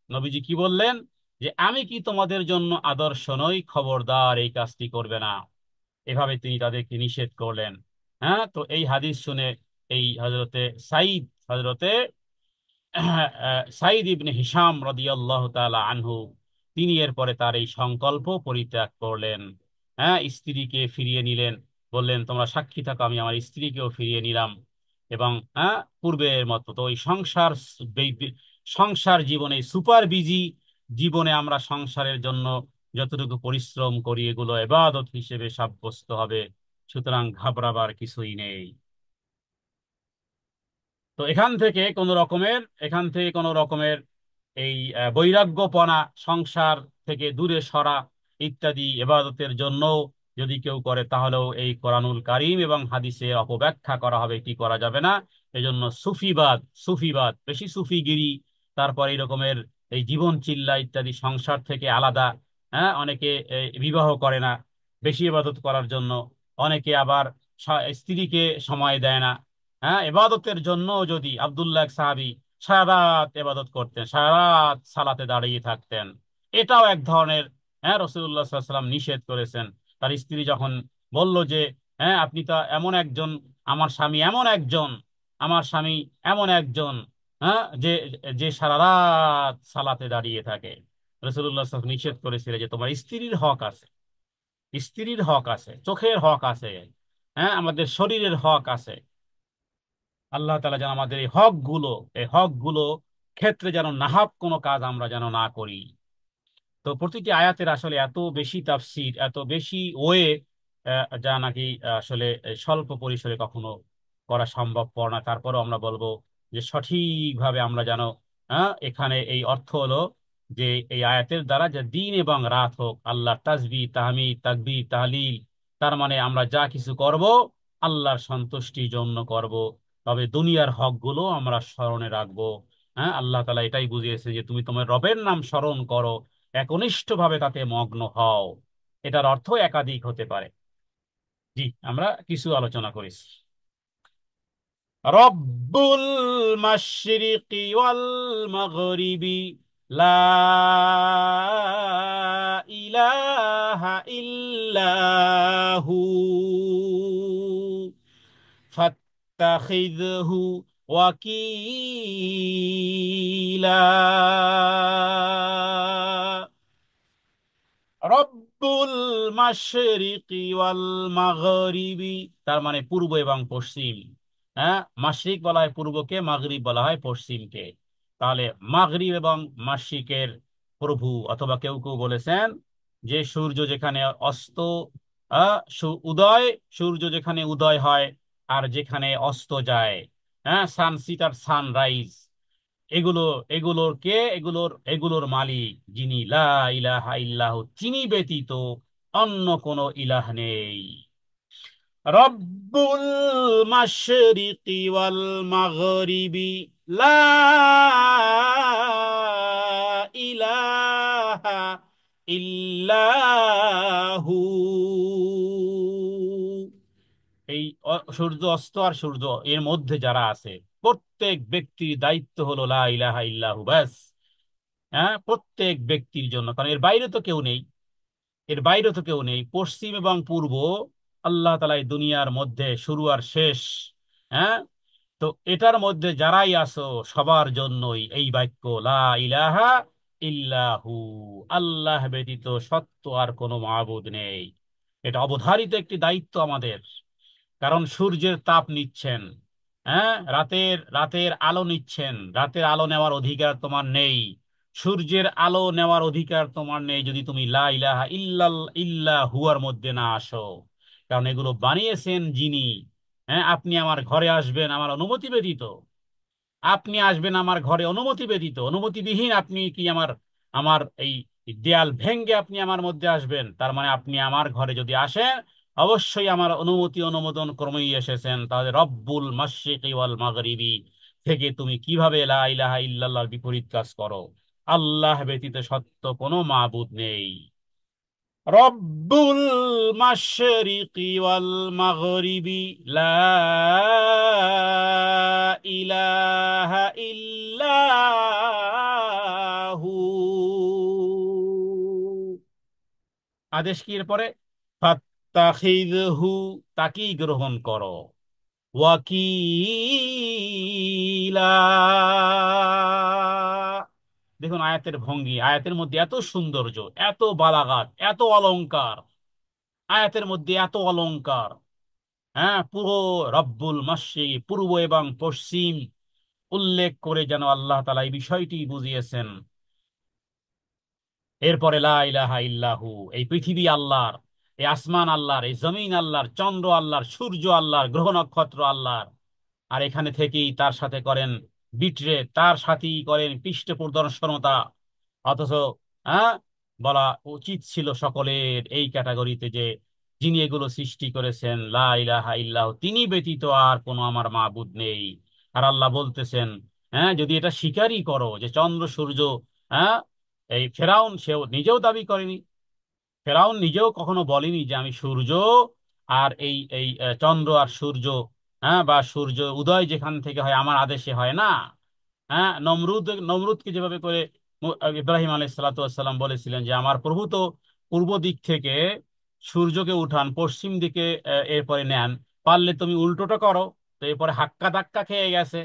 [SPEAKER 1] নবীজি কি বললেন? যে আমি কি তোমাদের জন্য আদর্শ নই? খবরদার এই কাজটি করবে না। এভাবে তিনি তাদেরকে নিষেধ করলেন। হ্যাঁ, তো এই হাদিস শুনে এই হজরতে সাইদ ইবনে হিশাম রাদিয়াল্লাহু তাআলা আনহু, তিনি এরপরে তার এই সংকল্প পরিত্যাগ করলেন। হ্যাঁ, স্ত্রীকে ফিরিয়ে নিলেন, বললেন তোমরা সাক্ষী থাকো, আমি আমার স্ত্রীকেও ফিরিয়ে নিলাম। এবং হ্যাঁ, পূর্বের মতো তো ওই সংসার জীবনে, সুপার বিজি জীবনে আমরা সংসারের জন্য যতটুকু পরিশ্রম করি এগুলো ইবাদত হিসেবে সাব্যস্ত হবে। সুতরাং ঘাবড়াবার কিছুই নেই। তো এখান থেকে কোনো রকমের এই বৈরাগ্যপনা, সংসার থেকে দূরে সরা ইত্যাদি ইবাদতের জন্য যদি কেউ করে, তাহলেও এই কোরআনুল কারীম এবং হাদিসে অপব্যাখ্যা করা হবে, কি করা যাবে না। এজন্য সুফিবাদ, বেশি সুফিগিরি, তারপর এই রকমের এই জীবন চিল্লা ইত্যাদি সংসার থেকে আলাদা। হ্যাঁ, অনেকে বিবাহ করে না বেশি ইবাদত করার জন্য, অনেকে আবার স্ত্রীকে সময় দেয় না। হ্যাঁ, এবাদতের জন্য যদি আব্দুল্লাহ এক সাহাবী সারা রাত এবাদত করতেন, সারা রাত সালাতে দাঁড়িয়ে থাকতেন, এটাও এক ধরনের, হ্যাঁ, রাসূলুল্লাহ সাল্লাল্লাহু আলাইহি ওয়াসাল্লাম নিষেধ করেছেন। তার স্ত্রী যখন বলল যে হ্যাঁ, আপনি তো এমন একজন, আমার স্বামী এমন একজন, আমার স্বামী এমন একজন, হ্যাঁ, যে যে সারা রাত সালাতে দাঁড়িয়ে থাকে, রাসূলুল্লাহ সাল্লাল্লাহু আলাইহি ওয়াসাল্লাম নিষেধ করেছিলেন যে তোমার স্ত্রীর হক আছে, স্ত্রীর হক আছে, চোখের হক আছে, হ্যাঁ, আমাদের শরীরের হক আছে। আল্লাহ তাআলা যেন আমাদের এই হক গুলো ক্ষেত্রে যেন নাহাপ কোনো কাজ আমরা যেন না করি। তো প্রতিটি আয়াতের আসলে এত বেশি তাফসীর, এত বেশি ওয়ে, যা নাকি আসলে স্বল্প পরিসরে কখনো করা সম্ভবপর না। তারপরেও আমরা বলবো যে সঠিকভাবে আমরা যেন, এখানে এই অর্থ হলো যে এই আয়াতের দ্বারা যে দিন এবং রাত হোক আল্লাহর তাসবিহ তাহমিদ তাকবীর তাহলিল, তার মানে আমরা যা কিছু করব আল্লাহর সন্তুষ্টির জন্য করব, তবে দুনিয়ার হকগুলো আমরা স্মরণে রাখবো। হ্যাঁ, আল্লাহ তাআলা এটাই বুঝিয়েছে যে তুমি তোমার রবের নাম স্মরণ করো, একনিষ্ঠভাবে তাতে মগ্ন হও। এটার অর্থ একাধিক হতে পারে। জি, আমরা কিছু আলোচনা করেছি। রব্বুল মাশরিকি ওয়াল মাগরিবি, লা ইলাহা ইল্লাহু ফাত্তাখিযহু ওয়াকিলা। রব্বুল মাশরিকি ওয়াল মাগরিবি, তার মানে পূর্ব এবং পশ্চিম। হ্যাঁ, মাশরিক বলা হয় পূর্বকে, মাগরিব বলা হয় পশ্চিমকে। তাহলে মাগরিব এবং মাশরিকের প্রভু, অথবা কেউ কেউ বলেছেন যে সূর্য যেখানে অস্ত, উদয়, সূর্য যেখানে উদয় হয় আর যেখানে অস্ত যায়, হ্যাঁ, সানসিট আর সানরাইজ, এগুলো এগুলোর মালিক যিনি, লা ইলাহা ইল্লাহু, তিনি ব্যতীত অন্য কোনো ইলাহ নেই। রব্বুল মাশরিকি ওয়াল মাগরিবি, লা ইলাহা ইল্লাহু। এই সূর্য অস্ত আর সূর্য এর মধ্যে যারা আছে প্রত্যেক ব্যক্তির দায়িত্ব হলো লা ইলাহা ইল্লাহু ব্যাস। হ্যাঁ, প্রত্যেক ব্যক্তির জন্য, কারণ এর বাইরে তো কেউ নেই। এর বাইরে তো কেউ নেই, পশ্চিম এবং পূর্ব আল্লাহ তাআলা এই দুনিয়ার মধ্যে শুরু আর শেষ। হ্যাঁ, তো এটার মধ্যে যারাই আসো সবার জন্যই এই বাক্য লা ইলাহা ইল্লাহু, আল্লাহ ব্যতীত সত্য আর কোনো মাবুদ নেই। এটা অবধারিত একটি দায়িত্ব আমাদের। কারণ সূর্যের তাপ নিচ্ছেন, হ্যাঁ, রাতের রাতের আলো নিচ্ছেন, রাতের আলো নেওয়ার অধিকার তোমার নেই। সূর্যের আলো নেওয়ার অধিকার তোমার নেই যদি তুমি লা ইলাহা ইল্লাহুয়ার মধ্যে না আসো। কারণ এগুলো বানিয়েছেন যিনি। হ্যাঁ, আপনি আমার ঘরে আসবেন আমার অনুমতি ব্যতীত, আপনি আসবেন আমার ঘরে অনুমতি ব্যতীত, অনুমতিবিহীন আপনি কি আমার আমার এই দেয়াল ভেঙ্গে আপনি আমার মধ্যে আসবেন? তার মানে আপনি আমার ঘরে যদি আসেন অবশ্যই আমার অনুমতি অনুমোদন ক্রমেই এসেছেন। তাহলে রব্বুল মাশরিকি ওয়াল মাগরিবি থেকে তুমি কিভাবে লা ইলাহা ইল্লাল্লাহর বিপরীত কাজ করো? আল্লাহ ব্যতীত সত্য কোনো মাবুদ নেই। রব্বুল মাশরিকি ওয়াল মাগরিবি লা ইলাহা ইল্লাহু। আদেশ কি এরপরে? ফাত্তাখিযহু, তাকেই গ্রহণ করো, ওয়াকিলা। দেখুন আয়াতের ভঙ্গি, আয়াতের মধ্যে এত সৌন্দর্য, এত বালাগাত, এত অলংকার, আয়াতের মধ্যে এত অলংকার। হ্যাঁ, পুরো রব্বুল মাশরিক পূর্ব এবং পশ্চিম উল্লেখ করে যেন আল্লাহ তাআলা এই বিষয়টি বুঝিয়েছেন। এরপরে লা ইলাহা ইল্লাহু, এই পৃথিবী আল্লাহর, এই আসমান আল্লাহর, এই জমিন আল্লাহর, চন্দ্র আল্লাহর, সূর্য আল্লাহর, গ্রহ নক্ষত্র আল্লাহর। আর এখানে থেকেই তার সাথে করেন বিটরে, তার সাথেই করেন পৃষ্ঠ প্রদর্শনতা। অথচ হ্যাঁ, বলা উচিত ছিল সকলের এই ক্যাটাগরিতে যে যিনি এগুলো সৃষ্টি করেছেন লা ইলাহা ইল্লাহু, তিনি ব্যতীত আর কোনো আমার মাবুদ নেই। আর আল্লাহ বলতেছেন, হ্যাঁ, যদি এটা স্বীকারই করো যে চন্দ্র সূর্য, হ্যাঁ, এই ফেরাউন সেও নিজেও দাবি করেনি, ফেরাউন নিজেও কখনো বলেনি যে আমি সূর্য আর এই এই চন্দ্র আর সূর্য, হ্যাঁ, বা সূর্য উদয় যেখান থেকে হয় আমার আদেশে হয় না। হ্যাঁ, নমরুদকে যেভাবে করে ইব্রাহিম আলাইহিস সালাতু ওয়াস সালাম বলেছিলেন যে আমার প্রভু তো পূর্ব দিক থেকে সূর্যকে উঠান, পশ্চিম দিকে এরপরে নেন, পারলে তুমি উল্টোটা করো। তো এরপরে হাক্কা ধাক্কা খেয়ে গেছে।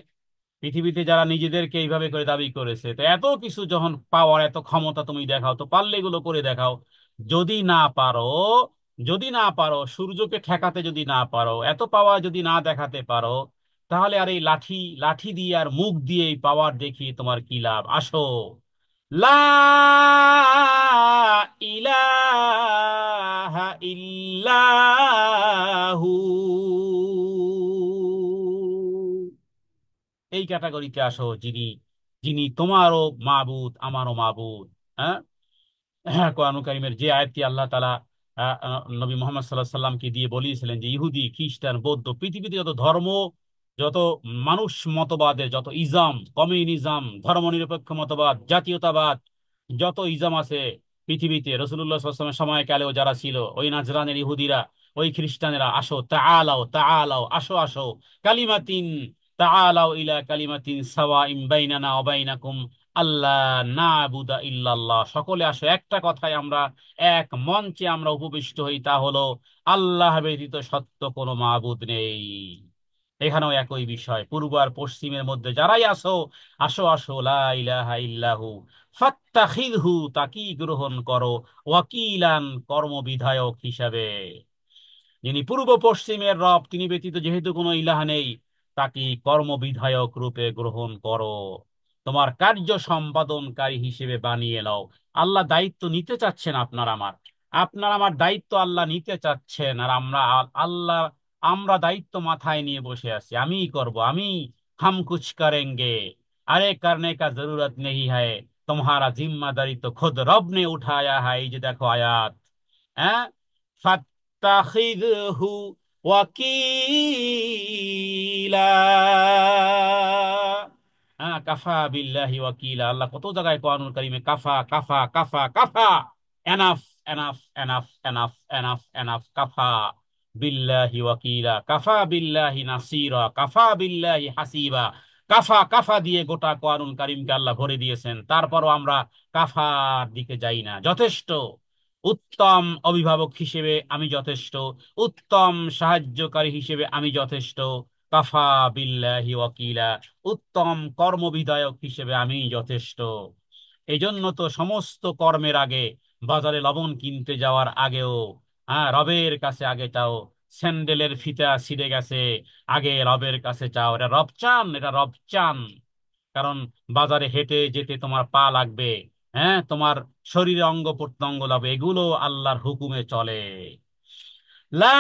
[SPEAKER 1] পৃথিবীতে যারা নিজেদেরকে এইভাবে করে দাবি করেছে, তো এত কিছু যখন পাওয়ার, এত ক্ষমতা তুমি দেখাও, তো পারলে এগুলো করে দেখাও। যদি না পারো, যদি না পারো সূর্যকে ঠেকাতে, যদি না পারো, এত পাওয়ার যদি না দেখাতে পারো, তাহলে আর এই লাঠি, লাঠি দিয়ে আর মুখ দিয়ে এই পাওয়ার দেখিয়ে তোমার কি লাভ? আসো, লা ইলাহা ইল্লাহু, এই ক্যাটাগরিতে আসো, যিনি যিনি তোমারও মাবুদ আমারও মাবুদ। হ্যাঁ, হ্যাঁ, কোরআন কারীমের যে আয়াতটি আল্লাহ তাআলা নবী মুহাম্মদ সাল্লাল্লাহু আলাইহি সাল্লামকে দিয়ে বলিয়েছিলেন যে ইহুদি খ্রিস্টান বৌদ্ধ পৃথিবীতে যত ধর্ম, যত মানুষ মতবাদের, যত ইজম, কমিউনিজম, ধর্মনিরপেক্ষ মতবাদ, জাতীয়তাবাদ, যত ইজম আছে পৃথিবীতে, রাসূলুল্লাহ সাল্লাল্লাহু আলাইহি ওয়াসাল্লামের সময়কালেও যারা ছিল, ওই নাজরানের ইহুদিরা, ওই খ্রিস্টানেরা, আসো তাআলাও তাআলাও, আসো আসো, কালিমাতিন, তাআলাও ইলা কালিমাতিন সাওয়াইন বাইনানা ওয়া বাইনাকুম আল্লাহ নাবুদা ইল্লাল্লাহ, সকলে আসো একটা কথায় আমরা এক মঞ্চে আমরা উপবিষ্ট হই, তা হলো আল্লাহ ব্যতীত সত্য কোনো মাবুদ নেই। এখানেও একই বিষয়, পূর্ব আর পশ্চিমের মধ্যে যারাই আসো, আসো আসো, লা ইলাহা ইল্লাহু ফাত্তাখিযহু, তাকেই গ্রহণ করো, ওয়াকিলান, কর্মবিধায়ক হিসাবে। যিনি পূর্ব পশ্চিমের রব, তিনি ব্যতীত যেহেতু কোনো ইলাহ নেই, তাকে কর্মবিধায়ক রূপে গ্রহণ করো, তোমার কার্য সম্পাদনকারী হিসেবে বানিয়ে নাও। আল্লাহ দায়িত্ব নিতে চাচ্ছেন আপনার আমার, আপনার আমার দায়িত্ব আল্লাহ নিতে চাচ্ছেন, আর আমরা আল্লাহ, আমরা দায়িত্ব মাথায় নিয়ে বসে আছি, আমিই করব, আমি, হাম কুছ করেঙ্গে, আরে করনে কা জরুরত নেই হ্যায়, তোমারা জিম্মাদারি তো খুদ রব নে উঠায়া है। এই যে দেখো আয়াত, হ্যাঁ, ফাত্তাখিযহু ওয়াকিলা। হ্যাঁ, কাফা বিল্লাহি ওয়াকিলা, আল্লাহ কত জায়গায় কোরআনুল কারীমে কাফা কাফা কাফা কাফা enough, enough, enough, enough, enough, enough, কাফা বিল্লাহি ওয়াকিলা, কাফা বিল্লাহি নাসিরা, কাফা বিল্লাহি হাসিবা। কাফা, কাফা দিয়ে গোটা কোরআনুল কারীমকে আল্লাহ ভরে দিয়েছেন, তারপরও আমরা কাফার দিকে যাই না। যথেষ্ট, উত্তম অভিভাবক হিসেবে আমি যথেষ্ট, উত্তম সাহায্যকারী হিসেবে আমি যথেষ্ট, কাফা বিল্লাহি ওয়াকিলা, উত্তম কর্মবিধায়ক হিসেবে আমি যথেষ্ট। এই জন্য তো সমস্ত কর্মের আগে, বাজারে লবণ কিনতে যাওয়ার আগেও, রবের কাছে আগে চাও। স্যান্ডেলের ফিতা ছিঁড়ে গেছে, আগে রবের কাছে চাও। এটা রব চান, এটা রব চান। কারণ বাজারে হেঁটে যেতে তোমার পা লাগবে, তোমার শরীরে অঙ্গ প্রত্যঙ্গ লাগবে, এগুলো আল্লাহর হুকুমে চলে। লা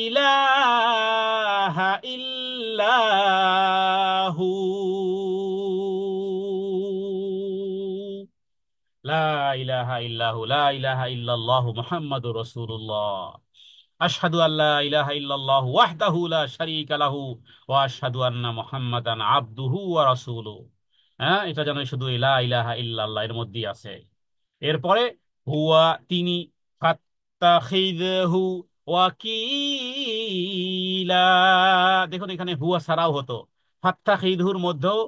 [SPEAKER 1] ইলাহা ইল্লাহু, লা ইলাহা ইল্লাহু, লা ইলাহা ইল্লাল্লাহু মুহাম্মাদুর রাসূলুল্লাহ। আশহাদু আল্লা ইলাহা ইল্লাল্লাহু ওয়াহদাহু লা শারীকা লাহু ওয়া আশহাদু আন্না মুহাম্মাদান আবদুহু ওয়া রাসূলুহু। এটা যেন শুধু লা ইলাহা ইল্লাল্লাহ এর মধ্যেই আছে। এরপরে হুয়া, তিনি, ফাত্তাখিযহু ওয়াকিলা। দেখুন এখানে হুয়া ছাড়াও হতো, ফাত্তাখিযহুর মধ্যেও,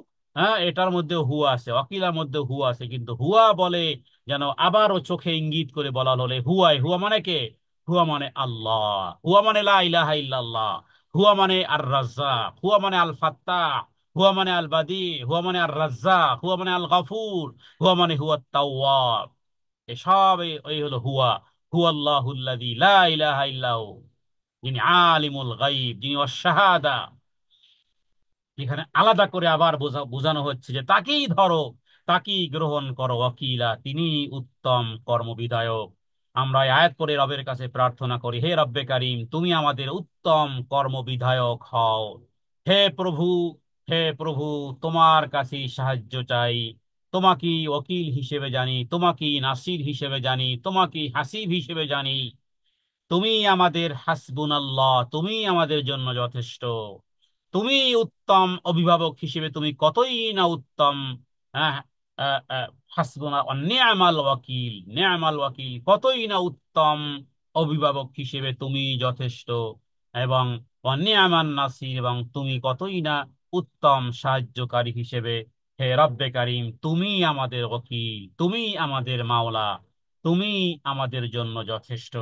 [SPEAKER 1] এটার মধ্যে হুয়া আছে, ওয়াকিলার মধ্যে হুয়া আছে, কিন্তু হুয়া বলে যেন আবারও চোখে ইঙ্গিত করে বলা হলে হুয়াই। হুয়া মানে কে? হুয়া মানে আল্লাহ। হুয়া মানে লা ইলাহা ইল্লাল্লাহ। হুয়া মানে আর রাজ্জাক, হুয়া মানে আল ফাত্তাহ, হুয়া মানে আল বাদি, হুয়া মানে আর রাজ্জাক, হুয়া মানে আল গফুর, হুয়া মানে হুয়া তাওয়াব। এসব এই হলো হুয়া। হুয়া আল্লাহুল্লাযী লা ইলাহা ইল্লাহু, যিনি আলিমুল গায়ব, যিনি অশ-শাহাদা। এখানে আলাদা করে আবার বোঝানো হচ্ছে যে তাকেই ধরো, তাকেই গ্রহণ করো, ওয়াকিলা, তিনি উত্তম কর্মবিধায়ক। আমরা এই আয়াত করে রবের কাছে প্রার্থনা করি, হে রব্বে কারিম, তুমি আমাদের উত্তম কর্মবিধায়ক হও। হে প্রভু, হে প্রভু, তোমার কাছে সাহায্য চাই। তোমাকেই ওকিল হিসেবে জানি, তোমাকেই নাসির হিসেবে জানি, তোমাকেই হাসিব হিসেবে জানি। তুমি আমাদের হাসবুনাল্লাহ, তুমি আমাদের জন্য যথেষ্ট। তুমি উত্তম অভিভাবক হিসেবে তুমি কতই না উত্তম। আহ, আহ, আহ, হাসবুনা ওয়া নি'মাল ওয়াকিল, নি'মাল ওয়াকিল, কতই না উত্তম অভিভাবক হিসেবে তুমি যথেষ্ট। এবং ওয়া নি'মান নাসির, এবং তুমি কতই না উত্তম সাহায্যকারী হিসেবে। হে রব্বে কারিম, তুমি আমাদের ওয়াকিল, তুমি আমাদের মাওলা, তুমি আমাদের জন্য যথেষ্ট।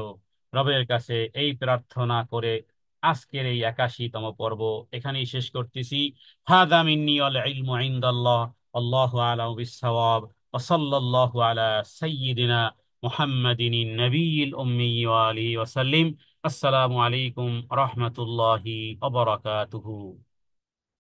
[SPEAKER 1] রবের কাছে এই প্রার্থনা করে আজকের এই 81তম পর্ব এখানেই শেষ করতেছি। হাদা মিন্নি ওয়াল ইলমু ইনদাল্লাহ, আল্লাহু আ'লামু বিস-সাওয়াব, ওয়া সাল্লাল্লাহু আলা সাইয়্যিদিনা মুহাম্মাদিন নবিয়্যিল উম্মি ওয়া আলিহি ওয়া সাল্লিম। আসসালামু আলাইকুম রাহমাতুল্লাহি ওয়া বারাকাতুহু।